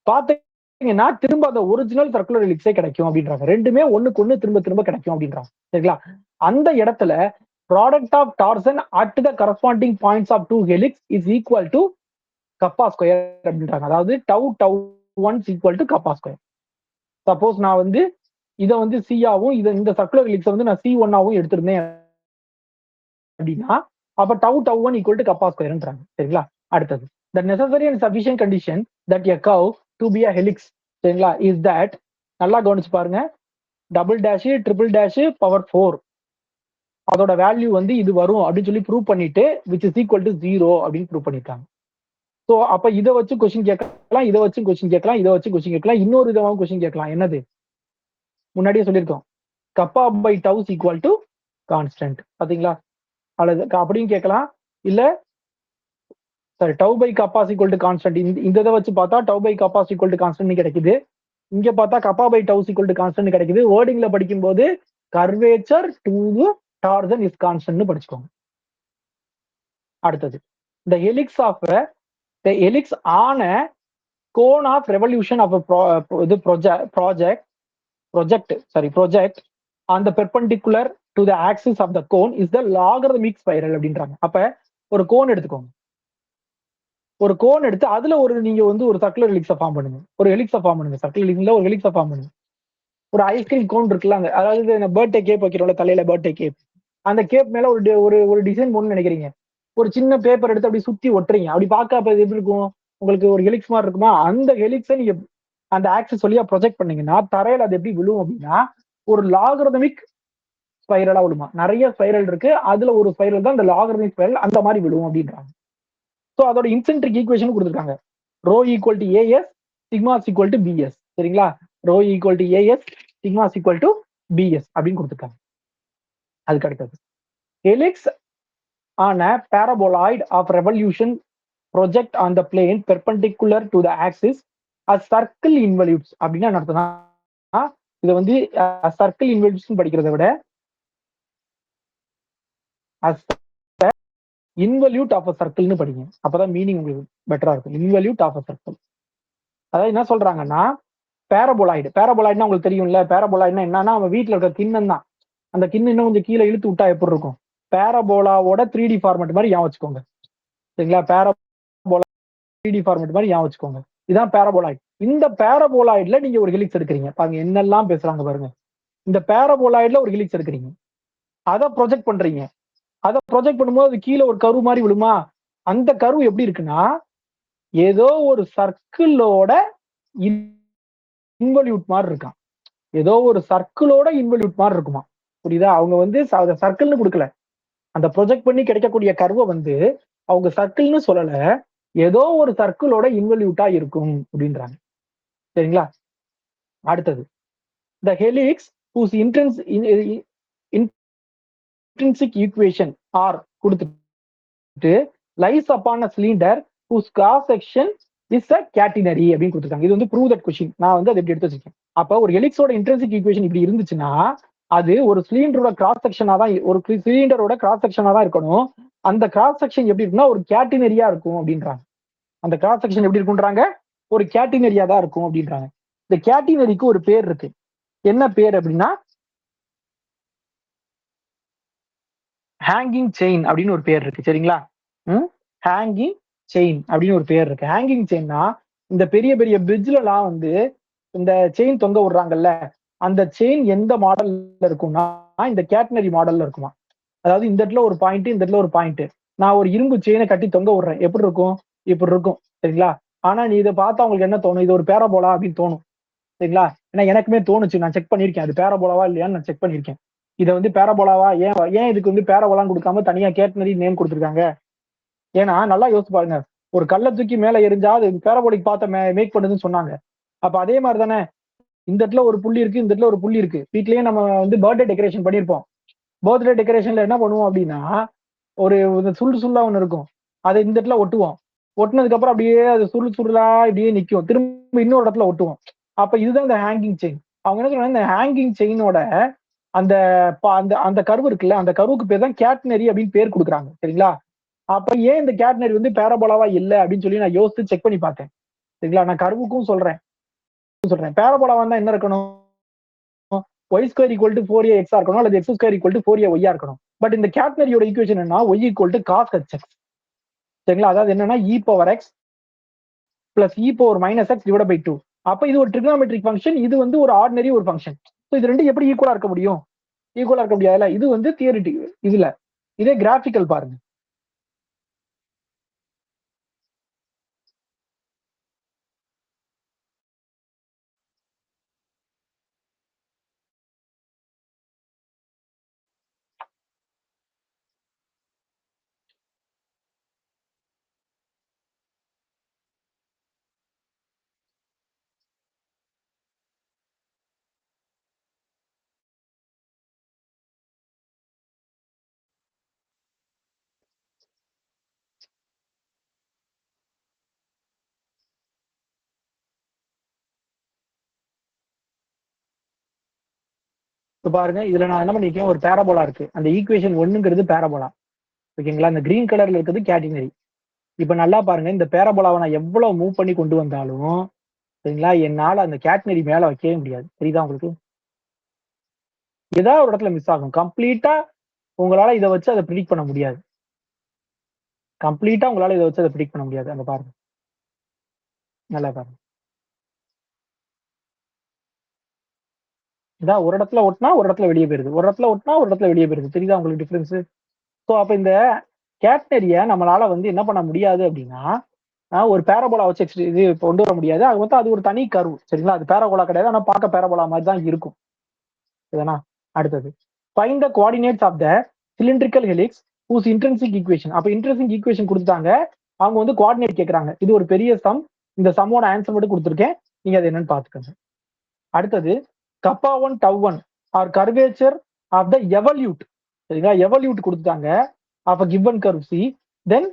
பாத்தீங்கன்னா திரும்ப அந்த ஒரிஜினல் சர்க்குலர் ஹெலிக்ஸே கிடைக்கும் அப்படின்றாங்க. ரெண்டுமே ஒண்ணுக்கு ஒண்ணு திரும்ப திரும்ப கிடைக்கும் அப்படின்றாங்க. சரிங்களா? அந்த இடத்துல product of torsion at the corresponding points of two helix is equal to kappa square அப்படின்றாங்க. அதாவது tau tau one equal to kappa square. Suppose நான் வந்து இதை வந்து சியாவும் இந்த சர்க்குலர் ஹெலிக்ஸ் வந்து நான் சி ஒன்னாவும் எடுத்திருந்தேன் அப்படின்னா அப்ப டவு டவு ஒன் ஈக்குவல் டு கப்பா ஸ்கொயர்ன்றாங்க. சரிங்களா? அடுத்தது the necessary and sufficient condition that a curve to be a helix, சரிங்களா, is that, நல்லா கவனிச்சு பாருங்க, double dash triple dash power 4 அதோட வேல்யூ வந்து இது வரும் அப்படின்னு சொல்லி ப்ரூவ் பண்ணிட்டு விச் இஸ் ஈக்குவல் டு 0 அப்படின்னு ப்ரூவ் பண்ணிருக்காங்க. ஸோ அப்ப இதை வச்சு கொஸ்டின் கேட்கலாம், இதை வச்சு கொஸ்டின் கேட்கலாம், இதை வச்சு கொஸ்டின் கேட்கலாம், இன்னொரு விதமாக கொஸ்டின் கேட்கலாம். என்னது? முன்னாடியே சொல்லியிருக்கோம், kappa by tau equal to constant. பாத்தீங்களா? அல்லது அப்படின்னு கேட்கலாம், இல்ல sorry tau by kappa equal to constant. இந்த இதை வச்சு பார்த்தா tau by kappa equal to constant கிடைக்குது. இங்க பார்த்தா kappa by tau equal to constant கிடைக்குது. வேர்டிங்ல படிக்கும் போது curvature to torsion is constant படிச்சுக்கோங்க. அடுத்தது the helix on a cone of revolution of a project project on the perpendicular to the axis of the cone is the logarithmic spiral அப்படின்றாங்க. அப்ப ஒரு cone எடுத்துக்கோங்க. ஒரு கோன் எடுத்து அதுல நீங்க வந்து ஒரு சர்க்குலர் ஹெலிக்ஸை ஃபார்ம் பண்ணுங்க. ஒரு ஹெலிக்ஸை ஃபார்ம் பண்ணுங்க. சர்க்குலர் ஹெலிக்ஸ்ல ஒரு ஹெலிக்ஸை ஃபார்ம் பண்ணுங்க. ஒரு ஐஸ்கிரீம் கோன் இருக்குல்ல, அதாவது பர்த்டே கேப் வைக்கிறோம்ல, தலையில பர்த்டே கேப், அந்த கேப் மேல ஒரு டிசைன் போடணும்னு நினைக்கிறீங்க. ஒரு சின்ன பேப்பர் எடுத்து அப்படி சுத்தி ஒட்டுறீங்க. அப்படி பார்க்க அப்ப எப்படி இருக்கும்? உங்களுக்கு ஒரு ஹெலிக்ஸ் மாதிரி இருக்குமா? அந்த ஹெலிக்ஸை நீங்க அந்த ஆக்சிஸ் வழியா ப்ரொஜெக்ட் பண்ணீங்கன்னா தரையில அது எப்படி விழுவும் அப்படின்னா ஒரு லாகரதமிக் ஸ்பைரலா விழுமா. நிறைய ஸ்பைரல் இருக்கு, அதுல ஒரு ஸ்பைரல் தான் இந்த லாகரதமிக் ஸ்பைரல், அந்த மாதிரி விழுவும் அப்படின்றாங்க. ஸோ அதோட இன்சென்ட்ரிக் ஈக்குவேஷன் கொடுத்துருக்காங்க. Rho equal to AS, sigma equal to BS. சரிங்களா? Rho equal to AS, sigma equal to BS அப்படின்னு கொடுத்துருக்காங்க. அதுக்கு அடுத்தது helix on a paraboloid of revolution project on the plane perpendicular to the axis as circle involutes. அப்படின்னா என்ன அர்த்தம்னா, இதை வந்து சர்க்கிள் இன்வெல்யூட்ஸ் படிக்கிறத விட இன்வல்யூட் ஆஃப் அ சர்க்கிள்னு படிங்க. அப்பதான் மீனிங் உங்களுக்கு பெட்டரா இருக்கும். Involute of a circle. அதாவது என்ன சொல்றாங்கன்னா, பேரபோலாய்டுனா உங்களுக்கு தெரியும்ல. பேரபோலாய்டுனா என்னன்னா, நம்ம வீட்டுல இருக்க கிண்ணம் தான். அந்த கிண்ணம் இன்னும் கொஞ்சம் கீழே இழுத்து விட்டா எப்படி இருக்கும்? பேரபோலாவோட 3D ஃபார்மேட் மாதிரி ஞாபகம் வச்சுக்கோங்க. சரிங்களா? பேரபோலா 3D ஃபார்மேட் மாதிரி ஞாபகம் வச்சுக்கோங்க. இதுதான் பேரபோலாய்டு. இந்த பேரபோலாய்டுல நீங்க ஒரு ஹெலிக்ஸ் எடுக்கிறீங்க. பாருங்க என்னெல்லாம் பேசுறாங்க பாருங்க. இந்த பேரபோலாய்டுல ஒரு ஹெலிக்ஸ் எடுக்கிறீங்க, அதை ப்ரொஜெக்ட் பண்றீங்க. அதை ப்ரொஜெக்ட் பண்ணும்போது அது கீழே ஒரு கரு மாதிரி விழுமா? அந்த கரு எப்படி இருக்குன்னா, ஏதோ ஒரு சர்க்கிளோட இன்வல்யூட் மாதிரி இருக்கான். ஏதோ ஒரு சர்க்கிளோட இன்வல்யூட் மாதிரி இருக்குமா. புரியுதா? அவங்க வந்து சர்க்கிள்னு கொடுக்கல. அந்த ப்ரொஜெக்ட் பண்ணி கிடைக்கக்கூடிய கர்வை வந்து அவங்க சர்க்கிள்னு சொல்லல, ஏதோ ஒரு சர்க்கிளோட இன்வல்யூட்டா இருக்கும் அப்படின்றாங்க. சரிங்களா? அடுத்தது the helix whose intrinsic equation R கொடுத்துட்டு lies upon a cylinder whose cross section is a catenary அப்படின்னு கொடுத்துருக்காங்க. இது வந்து prove that question. நான் வந்து அதை எப்படி எடுத்து வச்சிருக்கேன். அப்ப ஒரு ஹெலிக்ஸோட இன்ட்ரின்சிக் ஈக்குவேஷன் இப்படி இருந்துச்சுன்னா அது ஒரு சிலிண்டரோட கிராஸ் செக்ஷனா தான், ஒரு சிலிண்டரோட கிராஸ் செக்ஷனா தான் இருக்கணும். அந்த கிராஸ் செக்ஷன் எப்படி இருக்குன்னா ஒரு கேட்டினரியா இருக்கும் அப்படின்றாங்க. அந்த கிராஸ் செக்ஷன் எப்படி இருக்குன்றாங்க? ஒரு கேட்டினரியா தான் இருக்கும் அப்படின்றாங்க. இந்த கேட்டினரிக்கு ஒரு பேர் இருக்கு. என்ன பேர் அப்படின்னா ஹேங்கிங் செயின் அப்படின்னு ஒரு பேர் இருக்கு. சரிங்களா? ஹேங்கிங் செயின் அப்படின்னு ஒரு பேர் இருக்கு. ஹேங்கிங் செயின்னா இந்த பெரிய பெரிய பிரிட்ஜ்லாம் வந்து இந்த செயின் தொங்க விடுறாங்கல்ல, அந்த செயின் எந்த மாடல்ல இருக்கும்னா இந்த கேட்டனரி மாடல்ல இருக்குமா. அதாவது இந்த இடத்துல ஒரு பாயிண்ட், இந்த இடத்துல ஒரு பாயிண்ட். நான் ஒரு இரும்பு செயினை கட்டி தொங்க விடுறேன், எப்படி இருக்கும்? இப்படி இருக்கும். சரிங்களா? ஆனா நீ இதை பார்த்தா உங்களுக்கு என்ன தோணும்? இது ஒரு பேராபோலா அப்படின்னு தோணும். சரிங்களா? ஏன்னா எனக்குமே தோணுச்சு, நான் செக் பண்ணிருக்கேன் அது பேராபோலாவா இல்லையான்னு நான் செக் பண்ணிருக்கேன். இதை வந்து பேராபோலாவா, ஏன் இதுக்கு வந்து பேராபோலான்னு கொடுக்காம தனியா கேட்டனரி நேம் கொடுத்துருக்காங்க? ஏன்னா நல்லா யோசிச்சு பாருங்க, ஒரு கல்லை தூக்கி மேல எரிஞ்சா அது பேராபோலிக் பார்த்த மேக் பண்ணுதுன்னு சொன்னாங்க. அப்ப அதே மாதிரி தானே இந்த இடத்துல ஒரு புள்ளி இருக்கு, இந்த இடத்துல ஒரு புள்ளி இருக்கு. வீட்லயே நம்ம வந்து பர்த்டே டெக்கரேஷன் பண்ணிருப்போம். பர்த்டே டெக்கரேஷன்ல என்ன பண்ணுவோம் அப்படின்னா, ஒரு சுருளா ஒண்ணு இருக்கும், அதை இந்த இடத்துல ஒட்டுவோம். ஒட்டினதுக்கு அப்புறம் அப்படியே அது சுருளா இப்படியே நிக்கும். திரும்ப இன்னொரு இடத்துல ஒட்டுவோம். அப்ப இதுதான் இந்த ஹேங்கிங் செயின். அவங்க என்ன சொல்றாங்க, இந்த ஹேங்கிங் செயினோட அந்த அந்த அந்த கர்வு இருக்குல்ல, அந்த கர்வுக்கு பேர் தான் கேட்னரி அப்படின்னு பேர் கொடுக்குறாங்க. சரிங்களா? அப்ப ஏன் இந்த கேட்னரி வந்து பேராபோலாவா இல்ல அப்படின்னு சொல்லி நான் யோசிச்சு செக் பண்ணி பார்த்தேன். சரிங்களா? நான் கர்வுக்கும் சொல்றேன். பேராபோலாவா தான் என்ன இருக்கணும்? y square equal to 4ax இருக்கணும், அல்லது x square equal to 4ay இருக்கணும். பட் இந்த கேட்னரியோட ஈக்குவேஷன் என்ன? y equal to cos hx. சரிங்களா? அதாவது என்னன்னா e power x plus e power minus x divide by 2. அப்ப இது ஒரு ட்ரிகோனோமெட்ரிக் ஃபங்க்ஷன், இது வந்து ஒரு ஆர்டினரி ஒரு ஃபங்க்ஷன். ஸோ இது ரெண்டு எப்படி ஈக்குவலா இருக்க முடியும்? ஈக்குவலா இருக்க முடியாதுல்ல. இது வந்து தியரிட்டிக். இதுல இதே கிராஃபிக்கல் பாருங்க. இப்போ பாருங்க, இதுல நான் என்ன பண்ணிருக்கேன், ஒரு பேராபோலா இருக்கு. அந்த ஈக்குவேஷன் 1ங்கிறது பேராபோலா. ஓகேங்களா? இந்த கிரீன் கலர்ல இருக்கிறது கேட்டினரி. இப்ப நல்லா பாருங்க, இந்த பேராபோலாவை நான் எவ்வளவு மூவ் பண்ணி கொண்டு வந்தாலும், சரிங்களா, என்னால அந்த கேட்னரி மேல வைக்கவே முடியாது. தெரியுதா உங்களுக்கு? ஏதாவது ஒரு இடத்துல மிஸ் ஆகும். கம்ப்ளீட்டா உங்களால இதை வச்சு அதை ப்ரிடிக்ட் பண்ண முடியாது. கம்ப்ளீட்டா உங்களால இதை வச்சு அதை ப்ரிடிக்ட் பண்ண முடியாது. அங்க பாருங்க, நல்லா பாருங்க. இதான் ஒரு இடத்துல ஒட்டினா ஒரு இடத்துல வெளியே போயிருது, ஒரு இடத்துல ஒட்டினா ஒரு இடத்துல வெளியே போயிருது. தெரியுதா உங்களுக்கு டிஃபரன்ஸ்? ஸோ அப்ப இந்த கேட்டனரிய நம்மளால வந்து என்ன பண்ண முடியாது அப்படின்னா, ஒரு பேரபோலா வச்சு இது கொண்டு வர முடியாது. அது மொத்தம் அது ஒரு தனி கர்வ். சரிங்களா? அது பேரபோலா கிடையாது. ஆனா பார்க்க பேரபோலா மாதிரி தான் இருக்கும். இதுனா அடுத்தது find the coordinates of the cylindrical helix whose intrinsic equation. அப்ப இன்ட்ரின்சிக் ஈக்குவேஷன் கொடுத்துட்டாங்க. அவங்க வந்து கோஆர்டினேட் கேட்கறாங்க. இது ஒரு பெரிய சம். இந்த சம்மோட ஆன்சர் மட்டும் கொடுத்துருக்கேன். நீங்க அது என்னன்னு பாத்துக்கோங்க. அடுத்தது kappa one tau one or curvature of the evolute. சரிங்களா? எவல்யூட் கொடுத்துட்டாங்க of given curve C. Then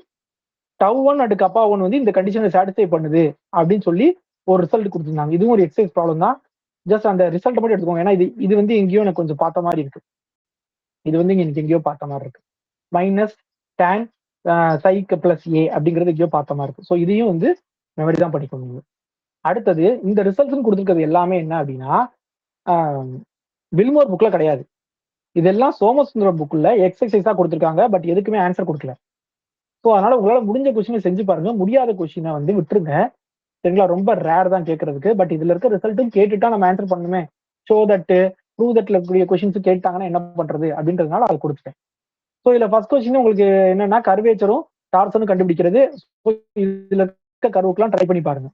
tau one and kappa one வந்து இந்த கண்டிஷனை சாட்டிஸ்ஃபை பண்ணுது அப்படின்னு சொல்லி ஒரு ரிசல்ட் கொடுத்துருந்தாங்க. இதுவும் ஒரு எக்ஸசைஸ் ப்ராப்ளம் தான். ஜஸ்ட் அந்த ரிசல்ட் மட்டும் எடுத்துக்கோங்க. ஏன்னா இது வந்து எங்கேயோ எனக்கு கொஞ்சம் பார்த்த மாதிரி இருக்கு. இது வந்து எனக்கு எங்கேயோ பார்த்த மாதிரி இருக்கு. மைனஸ் டேன் சைக் பிளஸ் ஏ அப்படிங்கிறது எங்கேயோ பார்த்த மாதிரி இருக்கு. ஸோ இதையும் வந்து மெமரி தான் படிக்கணும். அடுத்தது இந்த ரிசல்ட்ஸ் கொடுத்துருக்கிறது எல்லாமே என்ன அப்படின்னா வில்மோர் புக்ல கிடையாது. இதெல்லாம் சோமசுந்தரம் புக்ல எக்ஸசைஸா கொடுத்துருக்காங்க. பட் எதுக்குமே ஆன்சர் கொடுக்கல. ஸோ அதனால உங்களால முடிஞ்ச கொஸ்டினை செஞ்சு பாருங்க. முடியாத கொஸ்டினை வந்து விட்டுருங்க. சரிங்களா? ரொம்ப ரேர் தான் கேட்கறதுக்கு. பட் இதுல இருக்க ரிசல்ட்டும் கேட்டுட்டா நம்ம ஆன்சர் பண்ணுமே. ஷோ தட் ப்ரூவ் தட்ல இருக்கக்கூடிய கொஸ்டின்ஸ் கேட்டாங்கன்னா என்ன பண்றது அப்படின்றதுனால அதை கொடுத்துட்டேன். ஸோ இதுல ஃபர்ஸ்ட் கொஸ்டின் உங்களுக்கு என்னன்னா கர்வேச்சரும் டார்சனும் கண்டுபிடிக்கிறது. இதுல இருக்க கர்வுக்குலாம் ட்ரை பண்ணி பாருங்க.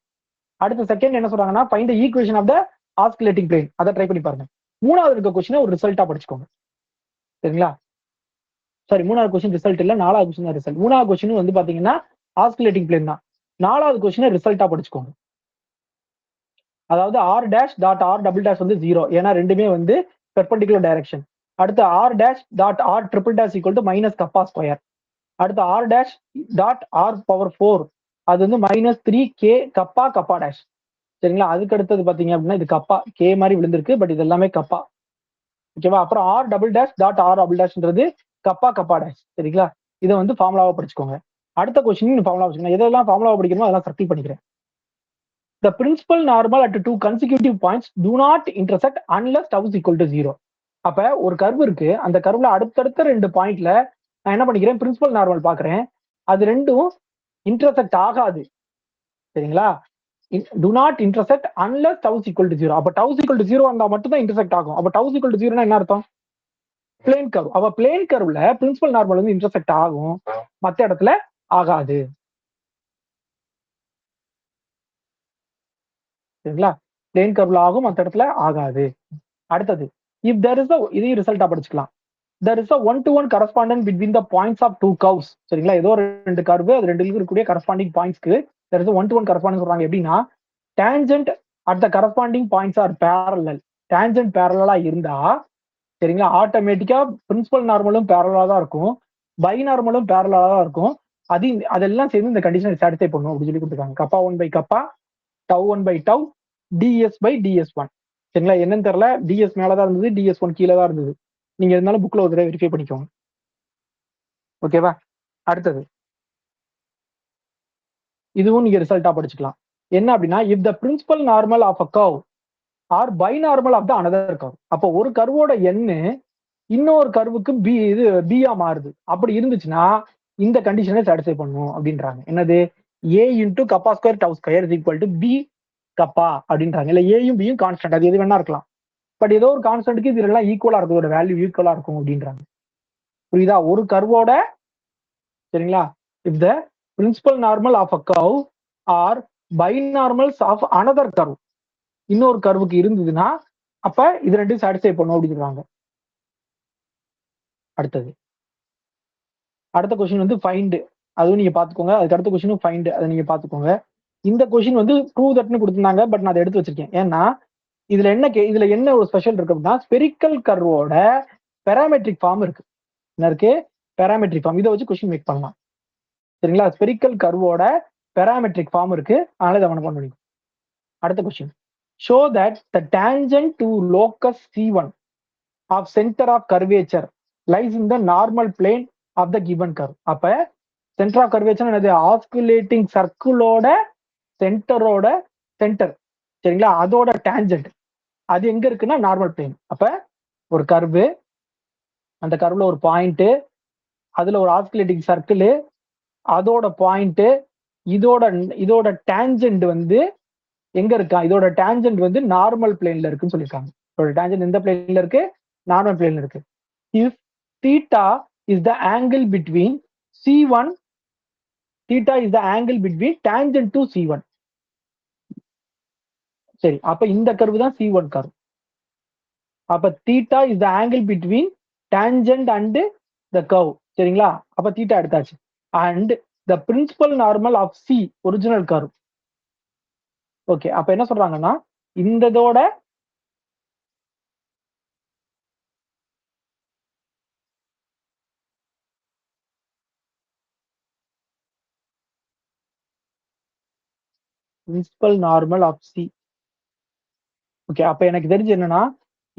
அடுத்த செகண்ட் என்ன சொல்றாங்கன்னா find the equation of the osculating plane. அதை ட்ரை பண்ணி பாருங்க. மூணாவது இருக்க கொஸ்டினை ஒரு ரிசல்ட்டா படிச்சுக்கோங்க. சரிங்களா? சாரி, மூணாவது கொஸ்டின் ரிசல்ட் இல்ல, நாலாவது கொஸ்டின் தான் ரிசல்ட். மூணாவது கொஸ்டின் வந்து பாத்தீங்கன்னா ஆஸ்குலேட்டிங் பிளேன் தான். நாலாவது கொஸ்டினை ரிசல்ட்டா படிச்சுக்கோங்க. அதாவது R dash dot R double dash வந்து 0. ஏன்னா ரெண்டுமே வந்து பெர்பெண்டிகுலர் டைரக்ஷன். அடுத்து R dash dot R triple dash equal to minus kappa square. அடுத்து R dash dot R power 4 அது வந்து minus 3 K kappa kappa dash. சரிங்களா? அதுக்கு அடுத்தது பாத்தீங்க அப்படின்னா இது கப்பா கே மாதிரி விழுந்திருக்கு. பட் இது எல்லாமே கப்பா. ஓகேவா? அப்புறம் R double dash dot R double டேஷ்ன்றது கப்பா கப்பா டேஷ். சரிங்களா? இதை வந்து ஃபார்முலாவை படிச்சுக்கோங்க. அடுத்த கொஸ்டின் ஃபார்முலா வச்சுக்கோங்க. எதெல்லாம் ஃபார்முலாவை படிக்கணுமோ அதெல்லாம் சர்க்கிள் பண்ணிக்கிறேன். The principal normal at two consecutive points do not intersect unless tau is equal to 0. அப்ப ஒரு கர்வ் இருக்கு. அந்த கர்வ்ல அடுத்தடுத்த 2 பாயிண்ட்ல நான் என்ன பண்ணிக்கிறேன், பிரின்சிபல் நார்மல் பாக்குறேன். அது ரெண்டும் இன்டர்செக்ட் ஆகாது. சரிங்களா? do not intersect unless tau is equal to 0. அப்ப tau is equal to 0 வந்தா மட்டும் தான் இன்டர்செக்ட் ஆகும். அப்ப tau is equal to 0 னா என்ன அர்த்தம்? Plane curve. அப்ப பிளேன் கர்வ்ல பிரின்சிபல் நார்மல் வந்து இன்டர்செக்ட் ஆகும், மத்த இடத்துல ஆகாது. சரிங்களா? பிளேன் கர்வ்ல ஆகும், மத்த இடத்துல ஆகாது. அடுத்தது இஃப் தேர் இஸ் இதையும் ரிசல்ட்டா படிச்சுக்கலாம். There is one to one correspondent between the points of two curves. சரிங்களா? ஏதோ ரெண்டு கர்வு, அது ரெண்டு இருக்கக்கூடிய கரஸ்பாண்டிங் பாயிண்ட்ஸ்க்கு there is one to one corresponding சொல்றாங்க. எப்படின்னா tangent at the corresponding points are parallel. Tangent பேரலா இருந்தா சரிங்களா, ஆட்டோமேட்டிக்கா பிரின்சிபல் நார்மலும் பேரலா தான் இருக்கும், பை நார்மலும் பேரலா தான் இருக்கும். அதெல்லாம் சேர்ந்து இந்த கண்டிஷனை சாட்டிஸ்ஃபை பண்ணும் அப்படின்னு சொல்லி கொடுத்துருக்காங்க. Kappa one by kappa, tau one by tau, DS by DS one. சரிங்களா? என்னன்னு தெரியல, டிஎஸ் மேலதான் இருந்தது, டிஎஸ் ஒன் கீழே தான் இருந்தது. நீங்க இருந்தாலும் புக்ல ஒரு தடவை வெரிஃபை பண்ணிக்கோங்க. ஓகேவா? அடுத்தது இதுவும் நீங்க ரிசல்ட்டா படிச்சுக்கலாம். என்ன அப்படின்னா if the principal normal of a curve are binormal of the another curve. அப்போ ஒரு கர்வோட எண்ணு இன்னொரு கர்வுக்கு பியா மாறுது. அப்படி இருந்துச்சுன்னா இந்த கண்டிஷனை சாட்டிஸ்ஃபை பண்ணும் அப்படின்றாங்க. என்னது? A into kappa square tau square is equal to B kappa அப்படின்றாங்க. இல்ல ஏயும் பியும் கான்ஸ்டன்ட், அது எது வேணா இருக்கலாம். பட் ஏதோ ஒரு கான்ஸ்டன்ட்க்கு இது எல்லாம் ஈக்குவலா இருக்கும், ஒரு வேல்யூ ஈக்குவலா இருக்கும் அப்படின்றாங்க. புரியுதா? ஒரு கர்வோட சரிங்களா, if the principal normal of a curve are binormals of another curve இன்னொரு கர்வுக்கு இருந்ததுன்னா அப்ப இது ரெண்டும் சாட்டிஸ்ஃபை பண்ணும் அப்படிங்கிறாங்க. அடுத்த கொஸ்டின் வந்து ஃபைண்ட். அதுவும் நீங்க பாத்துக்கோங்க. அதுக்கு அடுத்த கொஸ்டின் ஃபைண்ட், அதை நீங்க பாத்துக்கோங்க. இந்த கொஸ்டின் வந்து ப்ரூவ் தட்னு கொடுத்திருந்தாங்க. பட் நான் அதை எடுத்து வச்சிருக்கேன். ஏன்னா இதுல என்ன ஒரு ஸ்பெஷல் இருக்கு அப்படின்னா ஸ்பெரிக்கல் கர்வோட பேராமெட்ரிக் ஃபார்ம் இருக்கு. என்ன இருக்கு? Parametric form. இதை வச்சு கொஸ்டின் மேக் பண்ணலாம். சரிங்களா? ஸ்பெரிக்கல் கர்வோட பேராமெட்ரிக் ஃபார்ம் இருக்கு. அதனால இதை மனப்பாடம் பண்ணிக்கணும். அடுத்த question, show that the tangent to locus C1 of centre of curvature lies in the normal plane of the given curve. அப்ப சென்டர் ஆஃப் கர்வேச்சர் என்னது? ஆஸ்குலேட்டிங் சர்க்கிளோட சென்டர். சரிங்களா? அதோட டேஞ்சன்ட் அது எங்க இருக்குன்னா நார்மல் பிளேன். அப்ப ஒரு கர்வு, அந்த கர்வ்ல ஒரு பாயிண்ட், அதுல ஒரு ஆஸ்கிலேட்டிங் சர்க்கிள், அதோட பாயிண்ட், இதோட டேஞ்சன்ட் வந்து எங்க இருக்கா? இதோட டேஞ்சன்ட் வந்து நார்மல் பிளேன்ல இருக்குன்னு சொல்லியிருக்காங்க. இதோட டேஞ்சன்ட் எந்த பிளேன்ல இருக்கு? நார்மல் பிளேன்ல இருக்கு. If theta is the angle between C1, theta is the angle between tangent to C1. சரி, அப்ப இந்த கர்வு தான் C1 கர்வ். அப்ப theta is the angle between tangent and the curve. சரிங்களா? அப்ப தீட்டா எடுத்தாச்சு. And the principal normal of C original curve. Okay, அப்ப என்ன சொல்றாங்கன்னா இந்ததோட principal normal of C. Okay, அப்ப எனக்கு தெரிஞ்சு என்னன்னா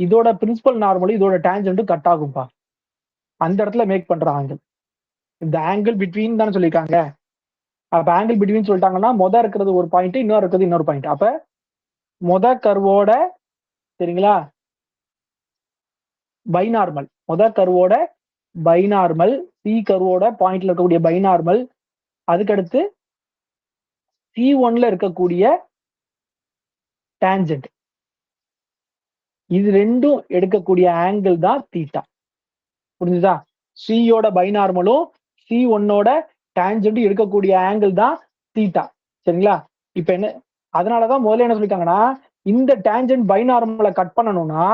இதோட பிரின்சிபல் நார்மலும் இதோட டேஞ்சன்ட்டும் கட் ஆகும்பா. அந்த இடத்துல மேக் பண்ற ஆங்கிள் இந்த ஆங்கிள் பிட்வீன் தானே சொல்லியிருக்காங்க. அப்ப ஆங்கிள் பிட்வீன் சொல்லிட்டாங்கன்னா இருக்கிறது ஒரு பாயிண்ட், இன்னொரு இருக்கிறது இன்னொரு பாயிண்ட். அப்ப கர்வோட சரிங்களா பைனார்மல், கர்வோட பைனார்மல், சி கர்வோட பாயிண்ட்ல இருக்கக்கூடிய பைனார்மல், அதுக்கடுத்து C1ல இருக்கக்கூடிய டேஞ்சன்ட், இது ரெண்டும் எடுக்கக்கூடிய ஆங்கிள் தான் தீட்டா. புரிஞ்சுதா? சியோட பைனார்மலும் C1ஓட டேஞ்சன்ட் எடுக்கக்கூடிய ஆங்கிள் தான் தீட்டா. சரிங்களா? இப்ப என்ன, அதனாலதான் முதல்ல என்ன சொல்லிட்டாங்கன்னா இந்த டேஞ்சன்ட் பைனார்மலை கட் பண்ணணும்னா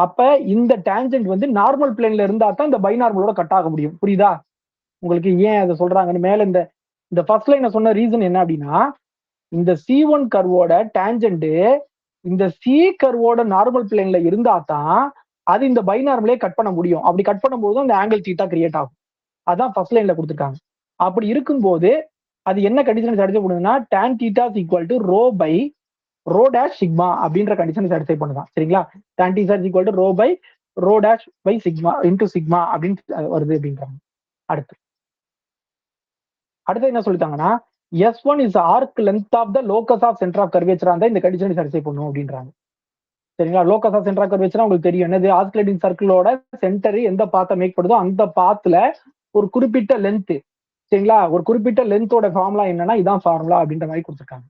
அப்ப இந்த டேஞ்சன்ட் வந்து நார்மல் பிளேன்ல இருந்தா தான் இந்த பைனார்மலோட கட் ஆக முடியும். புரியுதா உங்களுக்கு ஏன் அதை சொல்றாங்கன்னு? மேல இந்த ஃபர்ஸ்ட் லைன் சொன்ன ரீசன் என்ன அப்படின்னா இந்த C1 கர்வோட டேஞ்சன்ட் இந்த C கர்வோட நார்மல் பிளேன்ல இருந்தா தான் அது இந்த பைனார்மலே கட் பண்ண முடியும். அப்படி கட் பண்ணும்போது அந்த ஆங்கிள் தீட்டா கிரியேட் ஆகும். அதான் ஃபர்ஸ்ட் லைன்ல கொடுத்துருக்காங்க. அப்படி இருக்கும்போது அது என்ன கண்டிஷன் சாட்டிஸ்ஃபை பண்ணுதுன்னா tan theta is equal to rho by rho dash sigma அப்படின்ற கண்டிஷன் சாட்டிஸ்ஃபை பண்ணுதான். சரிங்களா? tan theta is equal to rho by rho dash by sigma into sigma அப்படின்னு வருது அப்படின்றாங்க. அடுத்து என்ன சொல்லிட்டாங்கன்னா S1 is arc length of the locus of center of curvature அந்த இந்த கண்டிஷனை சாட்டிஸ்ஃபை பண்ணும் அப்படின்றாங்க. சரிங்களா? Locus of centre of curvature உங்களுக்கு தெரியும் என்னது? ஆஸ்கிலேட்டிங் சர்க்கிளோட சென்டர் எந்த பாத்தை மேக் பண்ணுதோ அந்த பாத்துல ஒரு குறிப்பிட்ட லென்த், சரிங்களா, ஒரு குறிப்பிட்ட லென்த்தோட ஃபார்முலா என்னன்னா இதான் ஃபார்முலா அப்படின்ற மாதிரி கொடுத்துருக்காங்க.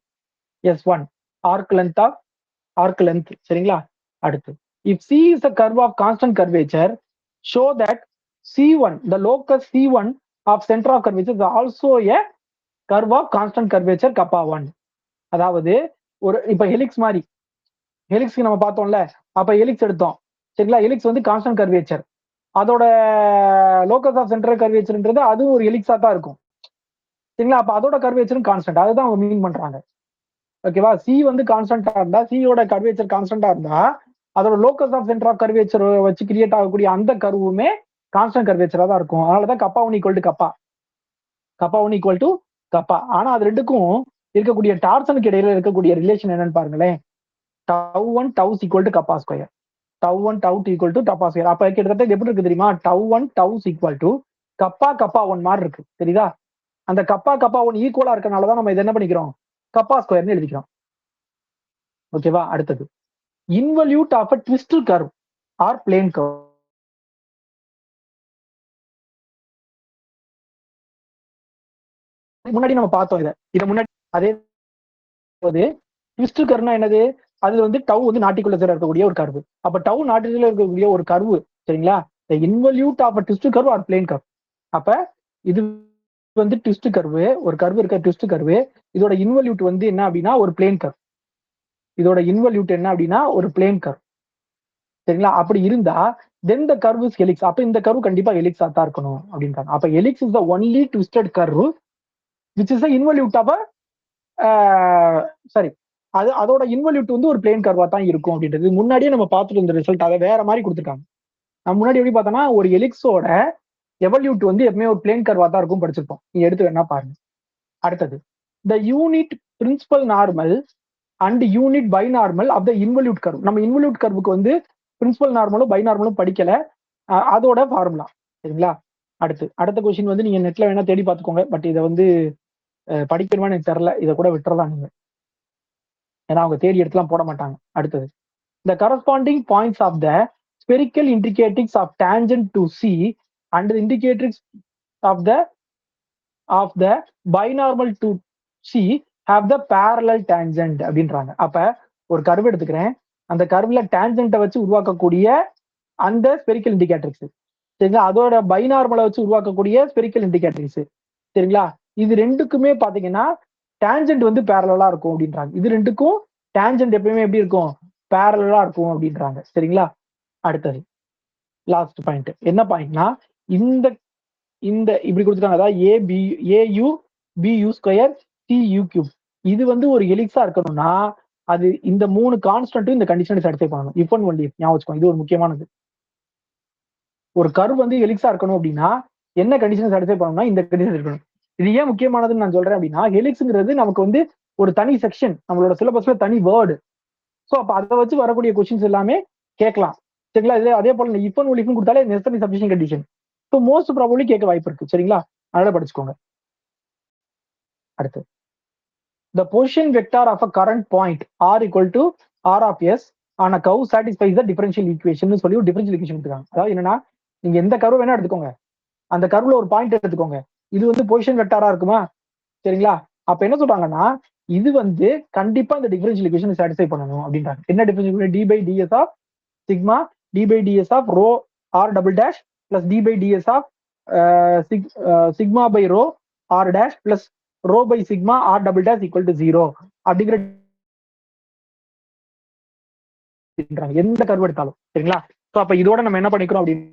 S1 arc length of arc length. சரிங்களா? அடுத்து if C is a curve of constant curvature, show that C1, the locus C1 of center of curvature is also a curve of constant curvature kappa 1. அதாவது ஒரு இப்ப helix மாதிரி, ஹெலிக்ஸ்க்கு நம்ம பார்த்தோம்ல, அப்ப helix எடுத்தோம். சரிங்களா? ஹெலிக்ஸ் வந்து கான்ஸ்டன்ட் கர்வேச்சர், அதோட லோக்கஸ் ஆஃப் சென்டர் கர்வேச்சர்ன்றது அதுவும் ஒரு ஹெலிக்ஸா தான் இருக்கும். சரிங்களா? அப்ப அதோட கர்வேச்சரும் கான்ஸ்டன்ட், அதுதான் அவங்க மீன் பண்றாங்க. ஓகேவா? சி வந்து கான்ஸ்டன்டா இருந்தா, சியோட கர்வேச்சர் கான்ஸ்டன்டா இருந்தா அதோட locus of centre of curvature வச்சு கிரியேட் ஆகக்கூடிய அந்த கர்வுமே கான்ஸ்டன்ட் கர்வேச்சரா தான் இருக்கும். அதனாலதான் kappa 1 equal to kappa, kappa 1 equal to kappa. ஆனா அது ரெண்டுக்கும் இருக்கக்கூடிய டார்சனுக்கு இடையில இருக்கக்கூடிய ரிலேஷன் என்னன்னு பாருங்களேன். tau1 tau is equal to kappa square, tau1 tau equal to kappa square. அப்ப கிட்டத்தட்ட எப்படி இருக்கு தெரியுமா? tau1 tau is equal to kappa 1 மாதிரி இருக்கு. தெரியுதா? அந்த kappa 1 ஈக்குவலா இருக்கனாலதான் நம்ம இதை என்ன பண்ணிக்கிறோம்? kappa ஸ்கொயர்னு எழுதிக்கிறோம். ஓகேவா? அடுத்தது involute of a twisted curve or plane curve. முன்னாடி நம்ம பார்த்தோம் இதை முன்னாடி. அதே ட்விஸ்ட் கர்வ்னா என்னது? அது வந்து டவு வந்து நாட்டிக்குள்ள இருக்கக்கூடிய ஒரு கர்வு. அப்ப டவு நாட்டிக்குள்ள இருக்கக்கூடிய ஒரு கர்வு, சரிங்களா, involute of twist curve are plane curve. அப்ப இது வந்து ட்விஸ்ட் கர்வு, ஒரு கர்வு இருக்க ட்விஸ்ட் கர்வு, இதோட இன்வல்யூட் வந்து என்ன அப்படின்னா ஒரு பிளேன் கர்வ். இதோட இன்வல்யூட் என்ன அப்படின்னா ஒரு பிளேன் கர்வ். சரிங்களா? அப்படி இருந்தா then the curve is helix. அப்ப இந்த கர்வ் கண்டிப்பா ஹெலிக்ஸா தான் இருக்கணும் அப்படின்றாங்க. அப்ப helix is the only twisted curve which is the involute of sorry, அதோட இன்வல்யூட் வந்து ஒரு பிளேன் கர்வா தான் இருக்கும் அப்படின்றது முன்னாடியே நம்ம பார்த்துட்டு இருந்த ரிசல்ட். அதை வேற மாதிரி கொடுத்துருக்காங்க. நம்ம முன்னாடி எப்படி பார்த்தோம்னா ஒரு எலிக்ஸோட எவல்யூட் வந்து எப்பவுமே ஒரு பிளேன் கர்வா தான் இருக்கும் படிச்சிருப்போம். நீங்க எடுத்து வேணா பாருங்க. அடுத்தது the unit principal normal and unit binormal of the involute curve. நம்ம இன்வல்யூட் கர்வுக்கு வந்து பிரின்சிபல் நார்மலும் பை நார்மலும் படிக்கல, அதோட ஃபார்முலா. சரிங்களா? அடுத்த கொஸ்டின் வந்து நீங்க நெட்ல வேணா தேடி பார்த்துக்கோங்க. பட் இதை வந்து படிக்கணுமான்னு எனக்கு தெரியல, இதை கூட விட்டுறலாம் நீங்க, ஏன்னா அவங்க தேடி எடுத்துலாம் போட மாட்டாங்க. அடுத்தது the corresponding points of the spherical indicatrix of tangent to C and the indicatrix of the binormal to C have the parallel tangent அப்படின்றாங்க. அப்ப ஒரு கர்வ் எடுத்துக்கிறேன், அந்த கர்வ்ல டேஞ்சென்ட்டை வச்சு உருவாக்கக்கூடிய அந்த ஸ்பெரிக்கல் இண்டிகேட்ரிக்ஸ் சரிங்களா, அதோட பைனார்மலை வச்சு உருவாக்கக்கூடிய ஸ்பெரிக்கல் இண்டிகேட்ரிக்ஸ் சரிங்களா. இது ரெண்டுக்குமே பாத்தீங்கன்னா டேஞ்சென்ட் வந்து பேரலா இருக்கும் அப்படின்றாங்க. இது ரெண்டுக்கும் டேஞ்சென்ட் எப்பயுமே எப்படி இருக்கும், பேரலா இருக்கும் அப்படின்றாங்க சரிங்களா. அடுத்தது லாஸ்ட் பாயிண்ட் என்ன பாயிண்ட்னா, இந்த இந்த இப்படி கொடுத்துருக்காங்க, அதாவது ஏயு பியூ ஸ்கொயர் டியூ கியூப். இது வந்து ஒரு எலிக்ஸா இருக்கணும்னா அது இந்த 3 கான்ஸ்டன்ட்டும் இந்த கண்டிஷனை சாட்டிஸ்ஃபை பண்ணணும். இஃப் அண்ட் ஒன்லி ஞாபகம் வச்சுக்கோங்க, இது ஒரு முக்கியமானது. ஒரு கர்வ் வந்து எலிக்ஸா இருக்கணும் அப்படின்னா என்ன கண்டிஷன் சாட்டிஸ்ஃபை பண்ணணும்னா இந்த கண்டிஷன் இருக்கணும். இது ஏன் முக்கியமானதுன்னு நான் சொல்றேன் அப்படின்னா, ஹெலிக்ஸ்ங்கிறது நமக்கு வந்து ஒரு தனி செக்ஷன், நம்மளோட சிலபஸ்ல தனி வேர்டு. ஸோ அப்ப அதை வச்சு வரக்கூடிய கொஸ்டின்ஸ் எல்லாமே கேட்கலாம் சரிங்களா. இது அதே போல இஃப் அண்ட் ஒன்லி கொடுத்தாலே necessary sufficient condition. So most probably கேட்க வாய்ப்பு இருக்கு சரிங்களா, அதனால படிச்சுக்கோங்க. அடுத்து the position vector of a current point r equal to r of s on a curve satisfies the differential equation சொல்லி ஒரு டிஃபரன்ஷியல் ஈக்குவேஷன் எடுத்துக்காங்க. அதாவது என்னன்னா, நீங்க எந்த கர்வ் வேணா எடுத்துக்கோங்க, அந்த கர்வ்ல ஒரு பாயிண்ட் எடுத்துக்கோங்க, இது வந்து பொசிஷன் வெக்டாரா இருக்குமா சரிங்களா. அப்ப என்ன சொல்றாங்கன்னா, இது வந்து கண்டிப்பா இந்த டிஃபரன்ஷியல் ஈக்குவேஷன் சாட்டிஸ்ஃபை பண்ணணும் அப்படின்றாங்க. என்ன differential, d by ds of sigma d by ds of rho r double dash plus d by ds of sigma by rho r dash plus rho by sigma r double dash equal to 0 அப்படிங்கிற எந்த curve எடுத்தாலும் சரிங்களா. So அப்ப இதோட நம்ம என்ன பண்ணிக்கிறோம் அப்படின்னு